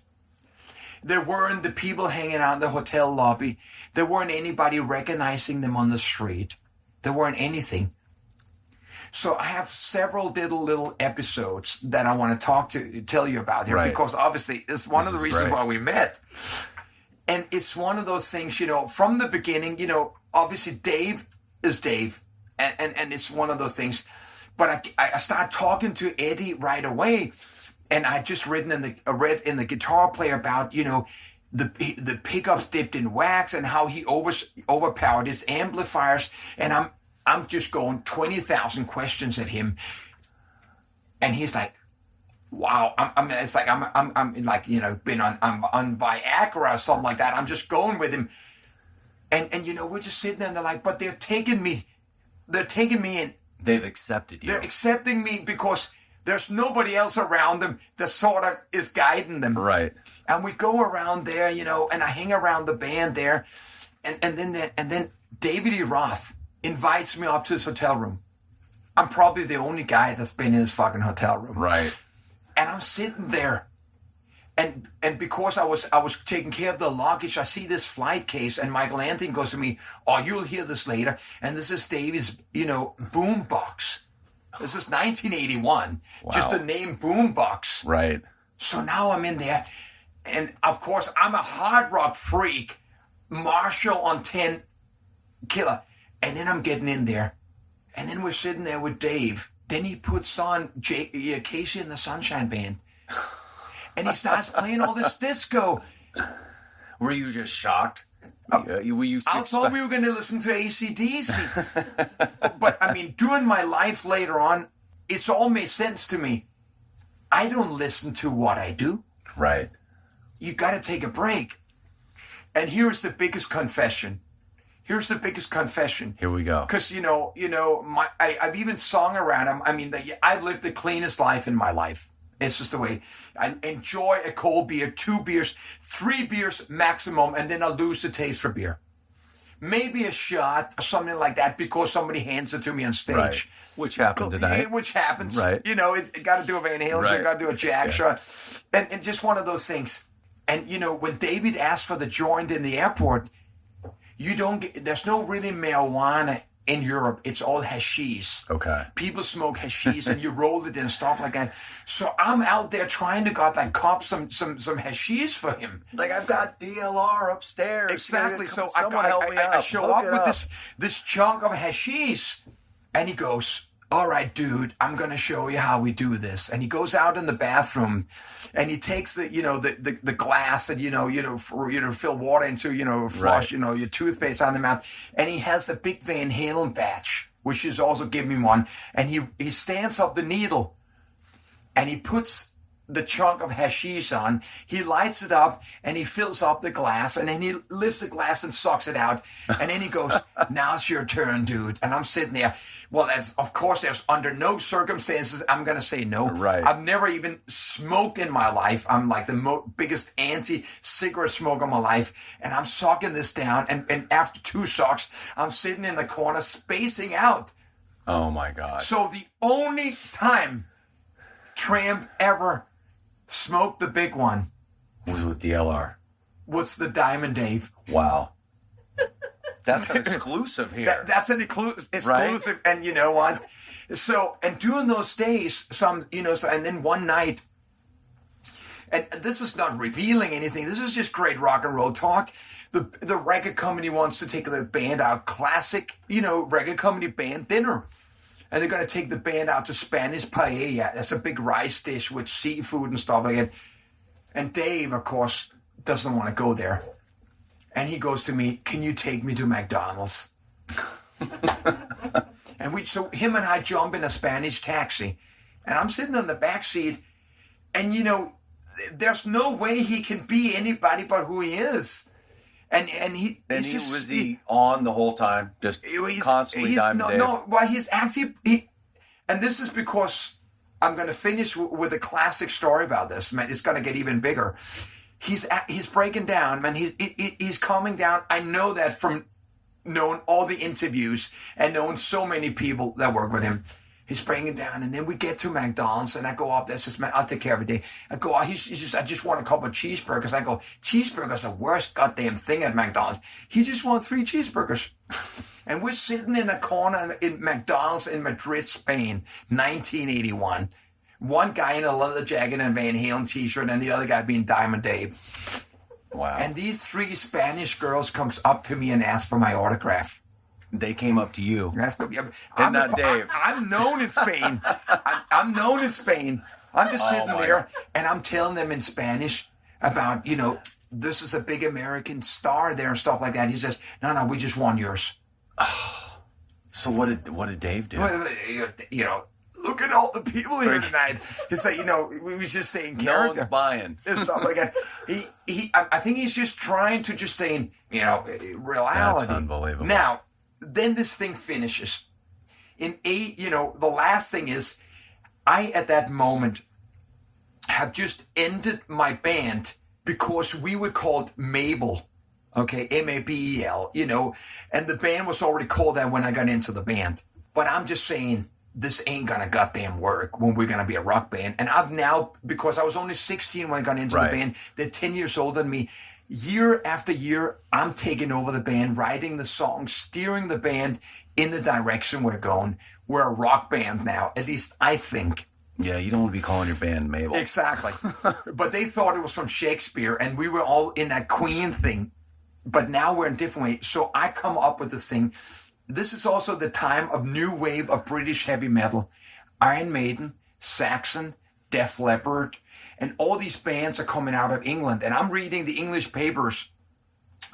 There weren't the people hanging out in the hotel lobby. There weren't anybody recognizing them on the street. There weren't anything. So I have several little episodes that I want to tell you about here, because obviously it's one of the reasons why we met. And it's one of those things, you know, from the beginning, you know, obviously Dave is Dave, and it's one of those things. But I started talking to Eddie right away, and I just read in the guitar player about, you know, the pickups dipped in wax and how he overpowered his amplifiers, and I'm just going 20,000 questions at him, and he's like, "Wow!" I'm like, you know, I'm on Viagra or something like that. I'm just going with him, and you know, we're just sitting there, and they're like, "But they're taking me in. They've accepted you. They're accepting me because there's nobody else around them that sort of is guiding them." Right. And we go around there, you know, and I hang around the band there, and then David Lee Roth invites me up to his hotel room. I'm probably the only guy that's been in his fucking hotel room. Right. And I'm sitting there, and because I was taking care of the luggage, I see this flight case, and Michael Anthony goes to me, "Oh, you'll hear this later." And this is David's, you know, boombox. This is 1981. Wow. Just the name boombox. Right. So now I'm in there, and of course I'm a hard rock freak, Marshall on 10 killer, and then I'm getting in there, and then we're sitting there with Dave. Then he puts on Casey and the Sunshine Band, and he starts playing all this disco. Were you just shocked? Were you? I thought we were going to listen to AC/DC, but I mean, during my life later on, it's all made sense to me. I don't listen to what I do. Right. You got to take a break. And here's the biggest confession. Here we go. Because I've even sung around him. I mean, I've lived the cleanest life in my life. It's just the way I enjoy a cold beer, 2 beers, 3 beers maximum, and then I'll lose the taste for beer. Maybe a shot or something like that because somebody hands it to me on stage. Right. Which happened tonight. Which happens. Right. You know, it got to do a Van Halen shot, got to do a Jack shot. And just one of those things. And, you know, when David asked for the joint in the airport, there's no really marijuana in Europe, it's all hashish. Okay. People smoke hashish and you roll it and stuff like that. So I'm out there trying to cop some hashish for him. Like, I've got DLR upstairs. Exactly. So someone help me up. I show up with this chunk of hashish, and he goes, "All right, dude, I'm going to show you how we do this." And he goes out in the bathroom and he takes the glass and, fill water into, flush, Right. Your toothpaste out of the mouth. And he has the big Van Halen patch, which is also giving me one. And he stands up the needle and he puts the chunk of hashish on, he lights it up and he fills up the glass and then he lifts the glass and sucks it out. And then he goes, "Now it's your turn, dude." And I'm sitting there. Well, of course, there's under no circumstances I'm going to say no. Right. I've never even smoked in my life. I'm like the biggest anti-cigarette smoker in my life. And I'm sucking this down. And after 2 sucks, I'm sitting in the corner spacing out. Oh, my God. So the only time Tramp ever smoked the big one Was with DLR. was the Diamond Dave. Wow. That's an exclusive here. That's an exclusive. Right? And you know what? So, and during those days, and then one night, and this is not revealing anything. This is just great rock and roll talk. The record company wants to take the band out, classic, record company band dinner. And they're going to take the band out to Spanish paella. That's a big rice dish with seafood and stuff like that. And Dave, of course, doesn't want to go there. And he goes to me, "Can you take me to McDonald's?" So him and I jump in a Spanish taxi. And I'm sitting in the back seat. And, there's no way he can be anybody but who he is. And was he on the whole time? Just constantly Diamond Dave? No, well, he's actually... and this is because I'm going to finish with a classic story about this. Man, it's going to get even bigger. He's breaking down, man. He's calming down. I know that from knowing all the interviews and knowing so many people that work with him. He's breaking down, and then we get to McDonald's, and I go up there. Says, "Man, I'll take care of it." I go, I just want a couple of cheeseburgers. I go, "Cheeseburgers are the worst goddamn thing at McDonald's." He just wants 3 cheeseburgers. And we're sitting in a corner in McDonald's in Madrid, Spain, 1981. One guy in a leather jacket and a Van Halen t-shirt, and the other guy being Diamond Dave. Wow. And these 3 Spanish girls comes up to me and ask for my autograph. They came up to you. I'm not Dave. I'm known in Spain. I'm known in Spain. I'm just sitting there, and I'm telling them in Spanish about, this is a big American star there and stuff like that. He says, no, we just want yours. So what did Dave do? Look at all the people here tonight. It's like, we was just staying character. No one's buying. And stuff like that. I think he's just trying to just say, reality. That's unbelievable. Now, then this thing finishes. The last thing is, I, at that moment, have just ended my band because we were called Mabel. Okay, Mabel, and the band was already called that when I got into the band. But I'm just saying, this ain't gonna goddamn work when we're gonna be a rock band. And I've now, because I was only 16 when I got into the band, they're 10 years older than me. Year after year, I'm taking over the band, writing the songs, steering the band in the direction we're going. We're a rock band now, at least I think. Yeah, you don't want to be calling your band Mabel. Exactly. But they thought it was from Shakespeare, and we were all in that Queen thing. But now we're in a different way. So I come up with this thing. This is also the time of new wave of British heavy metal. Iron Maiden, Saxon, Def Leppard, and all these bands are coming out of England. And I'm reading the English papers,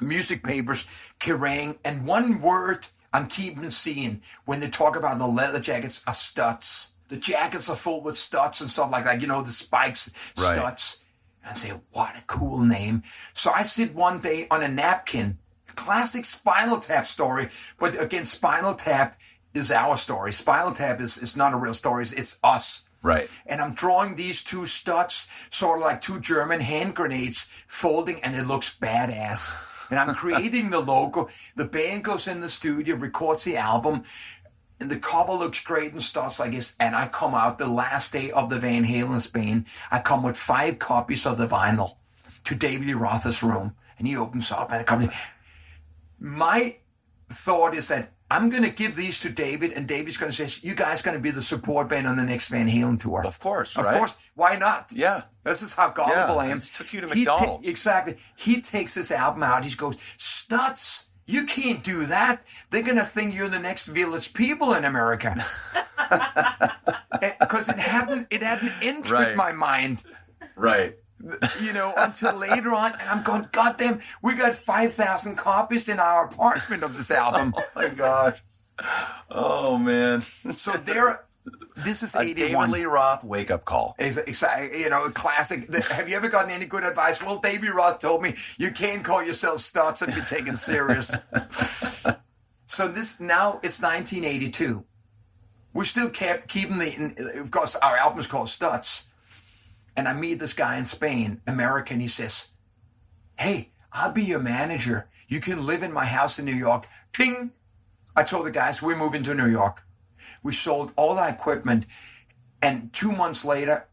music papers, Kerrang, and one word I'm keeping seeing when they talk about the leather jackets are studs. The jackets are full with studs and stuff like that. The spikes, studs. And I say, what a cool name. So I sit one day on a napkin, classic Spinal Tap story. But again, Spinal Tap is our story. Spinal Tap is not a real story. It's us. Right. And I'm drawing these 2 studs, sort of like 2 German hand grenades, folding, and it looks badass. And I'm creating the logo. The band goes in the studio, records the album, and the cover looks great and stuff like this. And I come out the last day of the Van Halen Spain. I come with 5 copies of the vinyl to David Lee Roth's room. And he opens up and I come in. My thought is that I'm going to give these to David, and David's going to say, you guys going to be the support band on the next Van Halen tour. Of course, Of right? course. Why not? Yeah. This is how gullible I am. This took you to McDonald's. Exactly. He takes this album out. He goes, Stutz, you can't do that. They're going to think you're the next Village People in America. Because it hadn't entered my mind. Right. Until later on, and I'm going, God damn, we got 5,000 copies in our apartment of this album. Oh my God. Oh man. So this is A 81. David Lee Roth wake-up call. Exactly, classic. Have you ever gotten any good advice? Well, David Roth told me you can't call yourself Stutz and be taken serious. So now it's 1982. We still kept keeping of course, our album is called Stutz. And I meet this guy in Spain, American. He says, hey, I'll be your manager. You can live in my house in New York. Ding! I told the guys, we're moving to New York. We sold all our equipment. And 2 months later,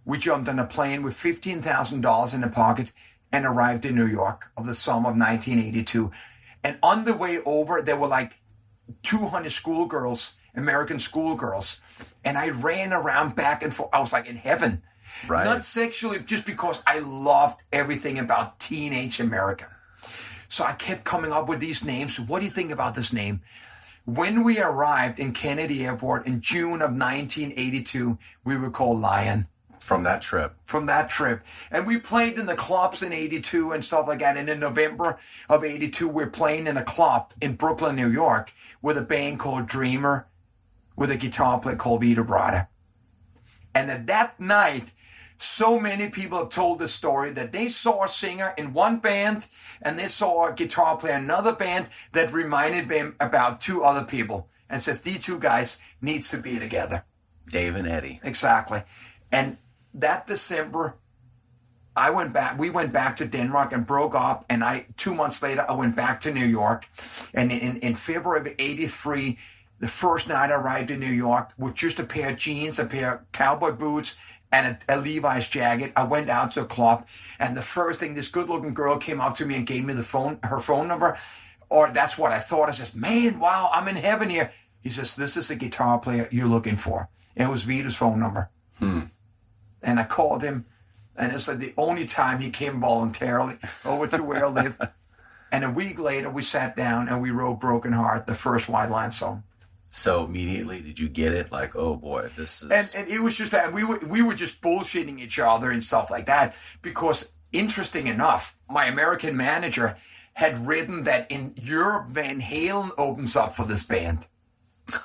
we jumped on a plane with $15,000 in the pocket and arrived in New York of the summer of 1982. And on the way over, there were like 200 schoolgirls, American schoolgirls. And I ran around back and forth. I was like in heaven. Right. Not sexually, just because I loved everything about teenage America. So I kept coming up with these names. What do you think about this name? When we arrived in Kennedy Airport in June of 1982, we were called Lion. From that trip. And we played in the clubs in 82 and stuff like that. And in November of 82, we're playing in a club in Brooklyn, New York, with a band called Dreamer, with a guitar player called Vito Bratta. And at that night, so many people have told the story that they saw a singer in one band and they saw a guitar player in another band that reminded them about two other people and says these two guys needs to be together. Dave and Eddie. Exactly. And that December, we went back to Denmark and broke up. And 2 months later, I went back to New York. And in February of 83, the first night I arrived in New York with just a pair of jeans, a pair of cowboy boots, and a Levi's jacket. I went out to a club, and the first thing, this good-looking girl came up to me and gave me her phone number, or that's what I thought. I said, man, wow, I'm in heaven here. He says, this is a guitar player you're looking for. And it was Vito's phone number. And I called him, and it's like the only time he came voluntarily over to where I lived. And a week later, we sat down and we wrote Broken Heart, the first White Line song. So immediately, did you get it? Like, oh boy, this is... And it was just that we were just bullshitting each other and stuff like that. Because, interesting enough, my American manager had written that in Europe, Van Halen opens up for this band. It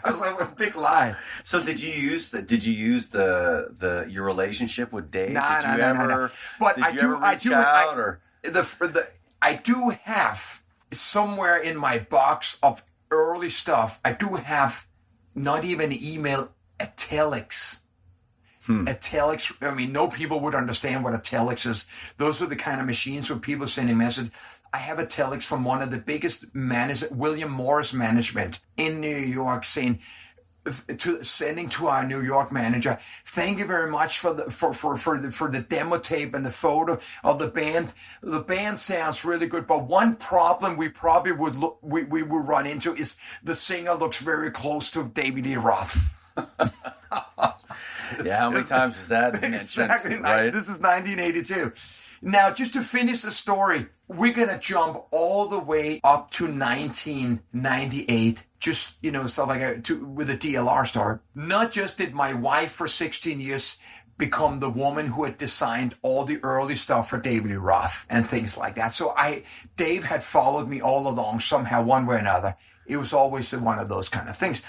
was like a big lie. So did you use your relationship with Dave? No. But did you ever reach out or? I do have somewhere in my box of early stuff. I do have not even email, a telex. A telex. I mean, no people would understand what a telex is. Those were the kind of machines where people sending messages. I have a telex from one of the biggest William Morris Management in New York, sending to our New York manager, thank you very much for the demo tape and the photo of the band. The band sounds really good, but one problem we probably would run into is the singer looks very close to David Lee Roth. Yeah, how many times was that mentioned? Exactly. Right? This is 1982. Now, just to finish the story, we're going to jump all the way up to 1998, just, stuff like that, with a DLR story. Not just did my wife for 16 years become the woman who had designed all the early stuff for David Lee Roth and things like that. So Dave had followed me all along somehow, one way or another. It was always one of those kind of things.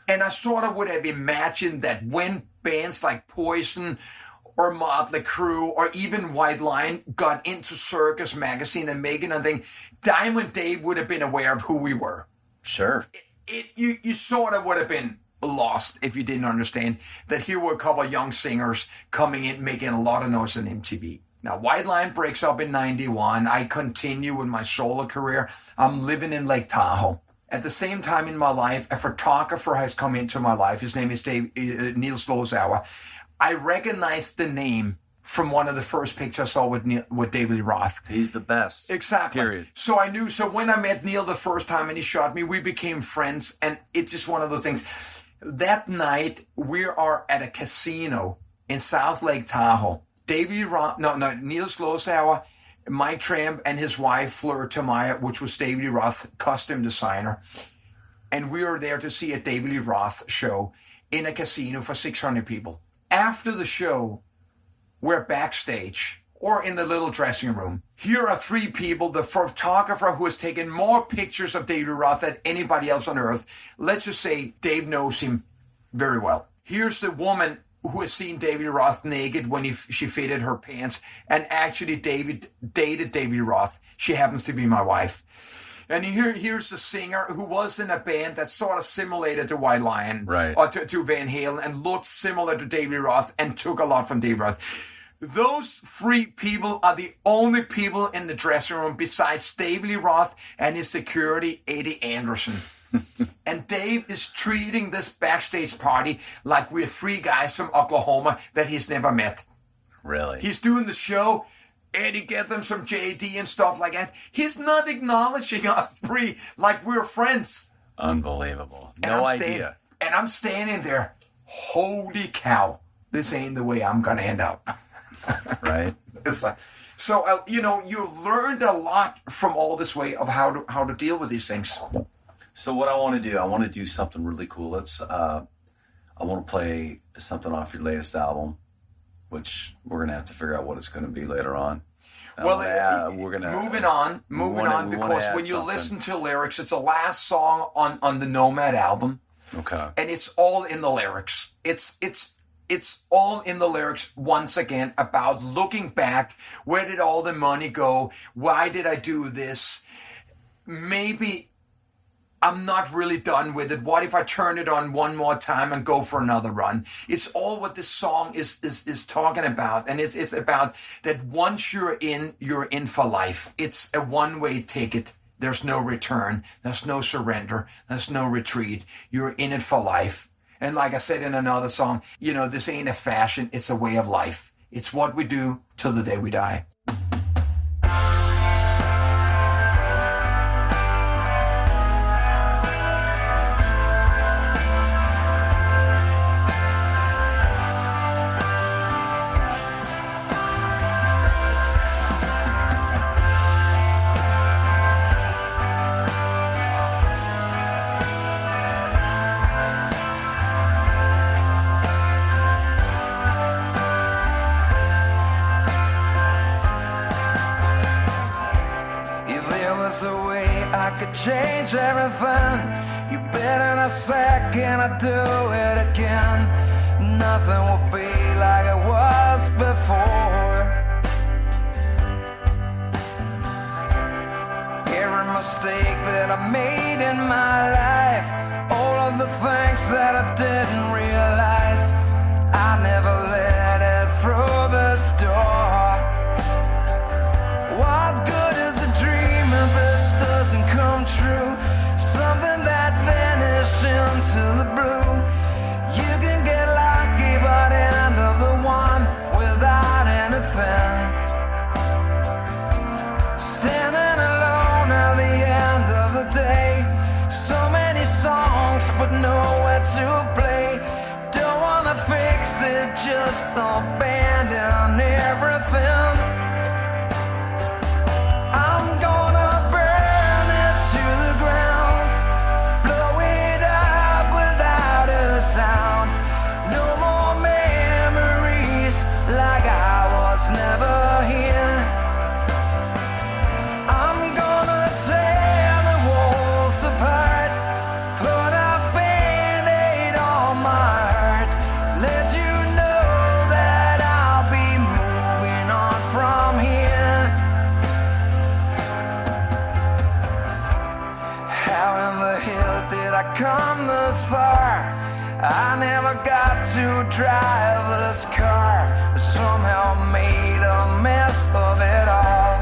And I sort of would have imagined that when bands like Poison or Motley Crue or even White Line got into Circus Magazine and making a thing, Diamond Dave would have been aware of who we were. Sure. You sort of would have been lost if you didn't understand that here were a couple of young singers coming in, making a lot of noise on MTV. Now, White Line breaks up in 91. I continue with my solo career. I'm living in Lake Tahoe. At the same time in my life, a photographer has come into my life. His name is Niels Lozauer. I recognized the name from one of the first pictures I saw with David Lee Roth. He's the best. Exactly. Period. So I knew. So when I met Neil the first time and he shot me, we became friends, and it's just one of those things. That night we are at a casino in South Lake Tahoe. David Lee Roth, Neil Slosauer, Mike Tramp, and his wife Fleur Tamaya, which was David Lee Roth costume designer, and we were there to see a David Lee Roth show in a casino for 600 people. After the show, we're backstage or in the little dressing room. Here are three people, the photographer who has taken more pictures of David Lee Roth than anybody else on earth. Let's just say Dave knows him very well. Here's the woman who has seen David Lee Roth naked when she fitted her pants, and actually David dated David Lee Roth. She happens to be my wife. And here's the singer who was in a band that sort of simulated the White Lion, right, or to Van Halen, and looked similar to David Lee Roth and took a lot from David Roth. Those three people are the only people in the dressing room besides David Lee Roth and his security, Eddie Anderson. And Dave is treating this backstage party like we're three guys from Oklahoma that he's never met. Really? He's doing the show. Eddie get them some JD and stuff like that. He's not acknowledging us three like we're friends. Unbelievable. No idea. And I'm standing there. Holy cow. This ain't the way I'm going to end up. Right. It's like, so, you've learned a lot from all this way of how to deal with these things. So what I want to do something really cool. I want to play something off your latest album, which we're going to have to figure out what it's going to be later on. Well, we're going to moving on, because when you listen to lyrics, it's the last song on the Nomad album. Okay. And it's all in the lyrics. It's all in the lyrics once again about looking back. Where did all the money go? Why did I do this? Maybe I'm not really done with it. What if I turn it on one more time and go for another run? It's all what this song is talking about. And it's about that once you're in for life. It's a one-way ticket. There's no return. There's no surrender. There's no retreat. You're in it for life. And like I said in another song, this ain't a fashion. It's a way of life. It's what we do till the day we die. Change everything. You bet in a second I'd do it again. Nothing will be like it was before. Every mistake that I made in my life, all of the things that I didn't realize, I never let it through this door. What good is a dream if it doesn't come true? Something that vanished into the blue. You can get lucky but end of the one without anything. Standing alone at the end of the day. So many songs but nowhere to play. Don't wanna fix it, just abandon everything. Come this far, I never got to drive this car, but somehow made a mess of it all.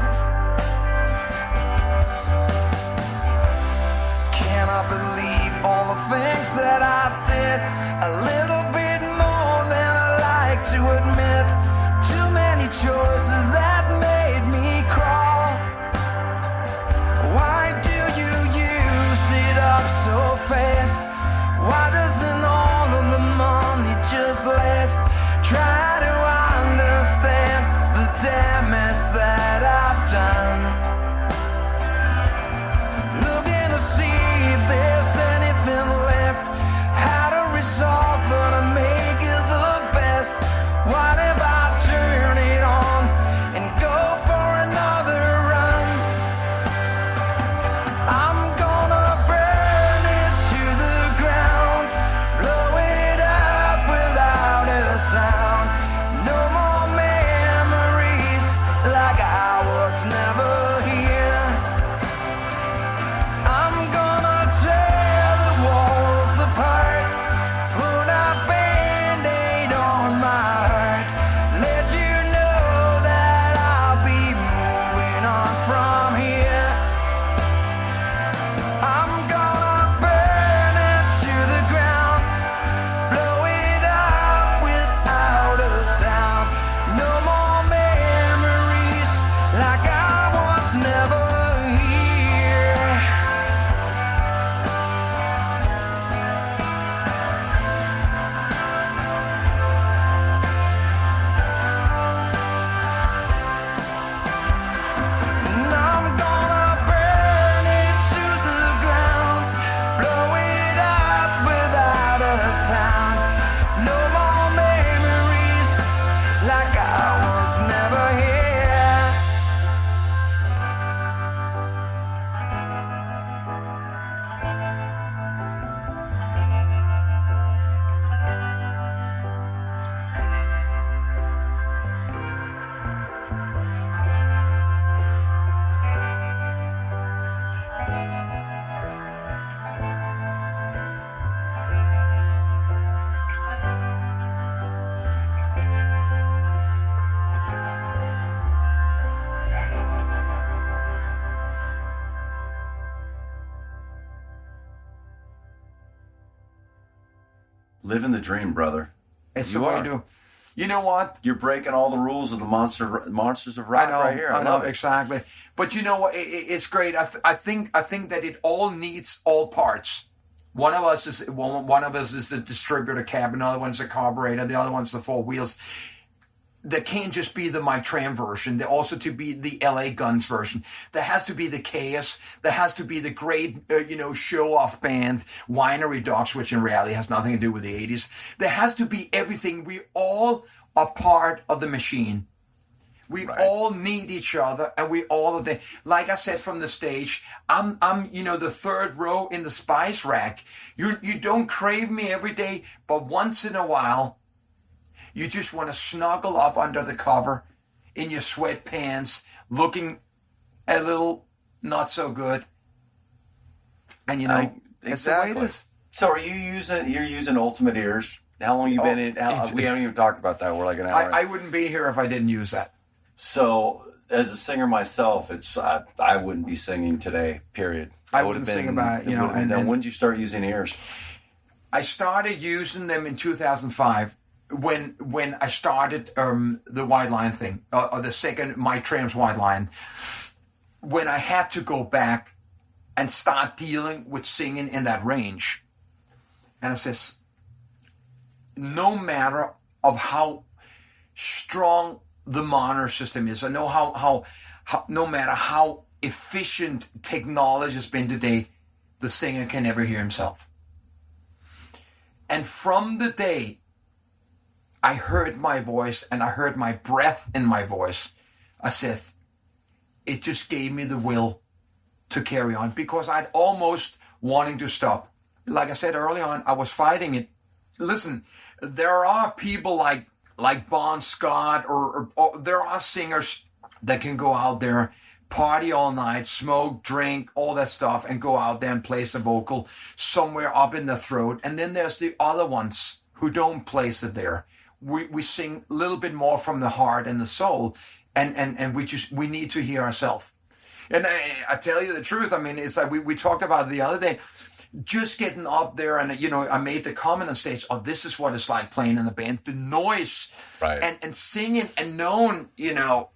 Cannot believe all the things that I did, a little bit more than I like to admit. Too many many choices that made me crawl. Why do you use it up so fast? Why doesn't all of the money just last? Try to understand the damage that I've done. Looking to see if there's anything left. How to resolve or to make it the best. What if I turn it on and go for another run? I'm gonna burn it to the ground, blow it up without a sound. No more memories like I was never here. I'm gonna tear the walls apart, put a band-aid on my heart, let you know that I'll be moving on from here. I'm gonna burn it to the ground, blow it up without a sound. No more memories like I was never here. And I'm gonna burn it to the ground, blow it up without a sound. No more memories like I was never here. Living the dream, brother. It's You the way are. to do. You know what? You're breaking all the rules of the Monsters of Rock right here. I love it. Exactly. But you know what? It's great. I think that it all needs all parts. One of us is the distributor cab, another one's the carburetor, the other one's the four wheels. There can't just be the My Tramp version. There also to be the LA Guns version. There has to be the Chaos. There has to be the great, show-off band, Winery Dogs, which in reality has nothing to do with the 80s. There has to be everything. We all are part of the machine. We all need each other, and we all are there. Like I said from the stage, I'm the third row in the spice rack. You don't crave me every day, but once in a while, you just want to snuggle up under the cover in your sweatpants, looking a little not so good. And that's the way it is. So you're using Ultimate Ears? How long you been in? We haven't even talked about that. We're like an hour. I wouldn't be here if I didn't use that. So as a singer myself, I wouldn't be singing today, period. I wouldn't sing about it, And then when did you start using ears? I started using them in 2005 when I started the White Line thing, or the second My Tramp's White Line, when I had to go back and start dealing with singing in that range. And I says, no matter of how strong the monitor system is, I know how no matter how efficient technology has been today, the singer can never hear himself. And from the day I heard my voice and I heard my breath in my voice, I said, it just gave me the will to carry on, because I'd almost wanting to stop. Like I said early on, I was fighting it. Listen, there are people like Bon Scott or there are singers that can go out there, party all night, smoke, drink, all that stuff, and go out there and place a vocal somewhere up in the throat. And then there's the other ones who don't place it there. We sing a little bit more from the heart and the soul, and we need to hear ourselves. And I tell you the truth, I mean, it's like we talked about it the other day. just getting up there and, you know, I made the comment on stage, oh, this is what it's like playing in the band, the noise, Right. and singing and knowing, you know,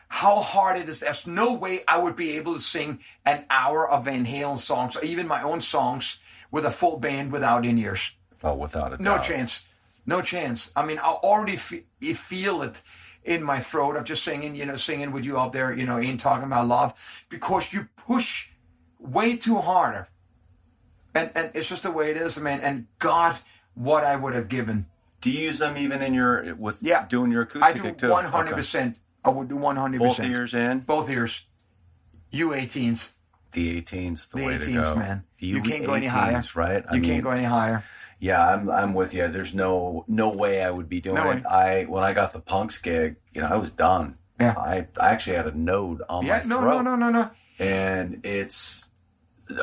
how hard it is. There's no way I would be able to sing an hour of Van Halen songs, or even my own songs, with a full band without in-ears. Oh, without a doubt. No chance. No chance. I mean, I already feel it in my throat of just singing with you up there, you know, ain't talking about love, because you push way too harder. And it's just the way it is, man. And God, what I would have given. Do you use them even in doing your I acoustic do gig too? 100%. Okay. I would do 100%. Both ears in? Both ears. U18s. The 18's the The way to 18s, go. man. The You can't go any higher. Right? You can't go any higher. Yeah, I'm with you. There's no way I would be doing No it. When I got the Punks gig, you know, I was done. Yeah. I actually had a node on my No, throat. no. And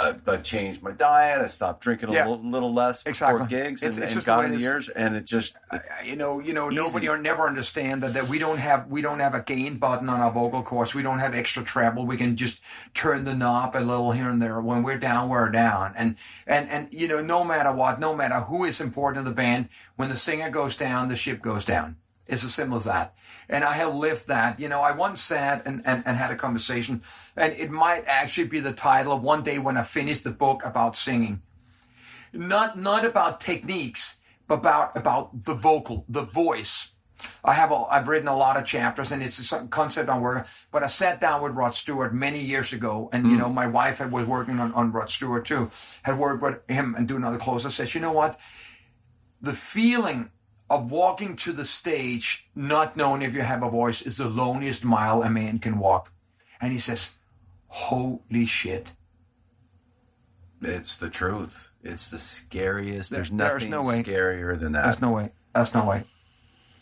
I've changed my diet. I stopped drinking a little less before gigs It's and just got the way in it the is. ears, and it just Nobody will never understand that we don't have a gain button on our vocal cords. We don't have extra treble. We can just turn the knob a little here and there. When we're down, we're down. And you know, no matter what, no matter who is important in the band, when the singer goes down, the ship goes down. It's as simple as that. And I have lived that. You know, I once sat and had a conversation, and it might actually be the title one day when I finish the book about singing. Not about techniques, but about the vocal, the voice. I've written a lot of chapters, and it's a concept I'm working. But I sat down with Rod Stewart many years ago, and you know, my wife was working on Rod Stewart too. Had worked with him and doing other clothes. I said, you know what? The feeling of walking to the stage, not knowing if you have a voice, is the loneliest mile a man can walk. And he says, holy shit. it's the truth. It's the scariest. There's There's nothing no way. scarier than that. There's no way. That's no way.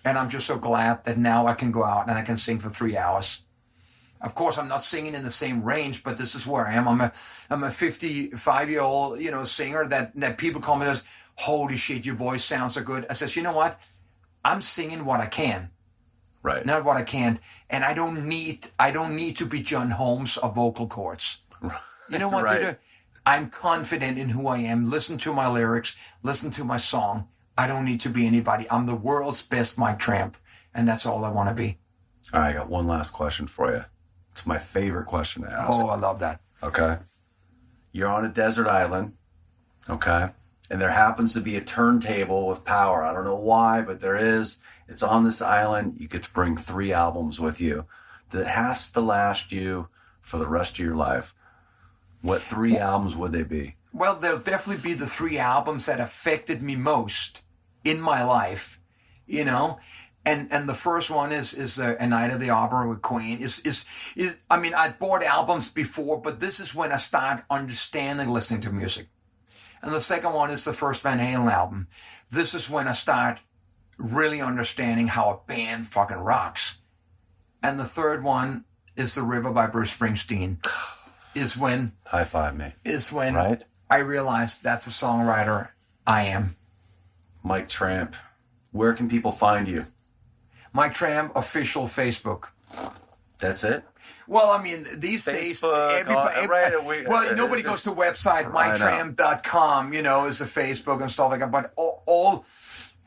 And I'm just so glad that now I can go out and I can sing for 3 hours. Of course, I'm not singing in the same range, but this is where I am. I'm a 55-year-old, you know, singer that people call me as, holy shit, your voice sounds so good. I says, you know what? I'm singing what I can, Right. not what I can't. And I don't need to be John Holmes of vocal cords. You know what? Right. I'm confident in who I am. Listen to my lyrics. Listen to my song. I don't need to be anybody. I'm the world's best Mike Tramp, and that's all I want to be. All right, I got one last question for you. It's my favorite question to ask. Oh, I love that. Okay. You're on a desert island, okay? And there happens to be a turntable with power. I don't know why, but there is. It's on this island. You get to bring 3 albums with you that has to last you for the rest of your life. What 3 albums would they be? Well, there'll definitely be the 3 albums that affected me most in my life, you know. And the first one is A Night of the Opera with Queen. Is I mean, I bought albums before, but this is when I start understanding listening to music. And the second one is the first Van Halen album. This is when I start really understanding how a band fucking rocks. And the third one is The River by Bruce Springsteen. Is when High five me. right? I realized that's a songwriter I am. Mike Tramp. Where can people find you? Mike Tramp official Facebook. That's it? Well, I mean, these days, Facebook, nobody goes to website, MikeTramp.com, you know, is a Facebook and stuff like that. But all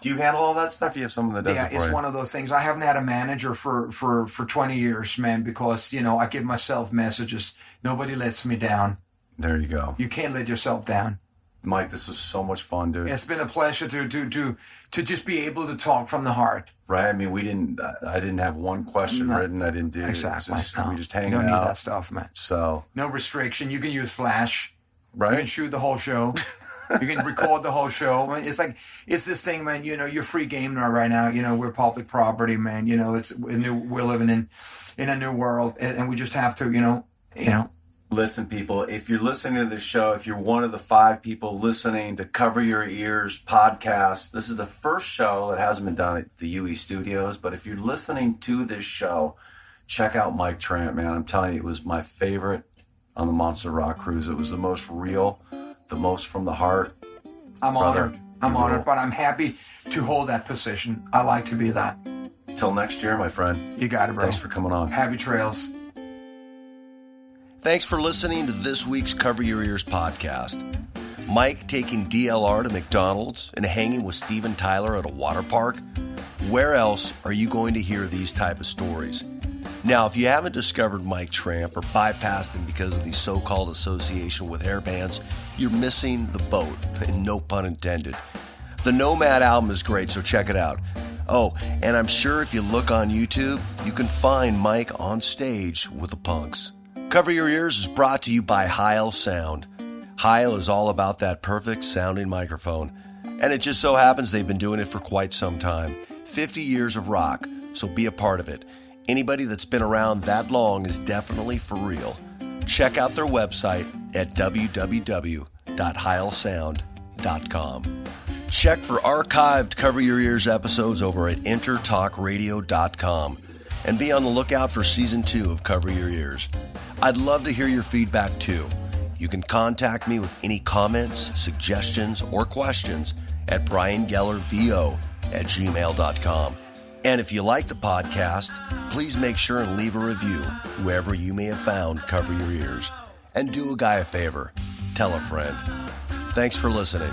Do you handle all that stuff? Do you have someone that does it for it's you? one of those things. I haven't had a manager for 20 years, man, because, you know, I give myself messages. Nobody lets me down. There you go. You can't let yourself down. Mike, this was so much fun, dude. It's been a pleasure to just be able to talk from the heart. Right? I mean, I didn't have one question written. I didn't do Exactly. It's just, No, we just you hanging don't need out. that stuff, man. So, No restriction. You can use Flash. You can right? shoot the whole show. You can record the whole show. I mean, it's this thing, man. You know, you're free game now right now. You know, we're public property, man. You know, we're living in a new world, and we just have to, you know. Listen, people, if you're listening to this show, if you're one of the 5 people listening to Cover Your Ears podcast, this is the first show that hasn't been done at the UE studios. But if you're listening to this show, check out Mike Tramp, man. I'm telling you, it was my favorite on the Monster Rock Cruise. It was the most real, the most from the heart. I'm Brother, honored. I'm you honored, rule. but I'm happy to hold that position. I like to be that. Till next year, my friend. You got it, bro. Thanks for coming on. Happy trails. Thanks for listening to this week's Cover Your Ears podcast. Mike taking DLR to McDonald's and hanging with Steven Tyler at a water park? Where else are you going to hear these type of stories? Now, if you haven't discovered Mike Tramp or bypassed him because of the so-called association with hair bands, you're missing the boat, and no pun intended. The Nomad album is great, so check it out. Oh, and I'm sure if you look on YouTube, you can find Mike on stage with the Punks. Cover Your Ears is brought to you by Halen Sound. Halen is all about that perfect sounding microphone, and it just so happens they've been doing it for quite some time. 50 years of rock, so be a part of it. Anybody that's been around that long is definitely for real. Check out their website at www.halesound.com. Check for archived Cover Your Ears episodes over at intertalkradio.com. And be on the lookout for Season 2 of Cover Your Ears. I'd love to hear your feedback too. You can contact me with any comments, suggestions, or questions at briangellervo@gmail.com. And if you like the podcast, please make sure and leave a review wherever you may have found Cover Your Ears. And do a guy a favor. Tell a friend. Thanks for listening.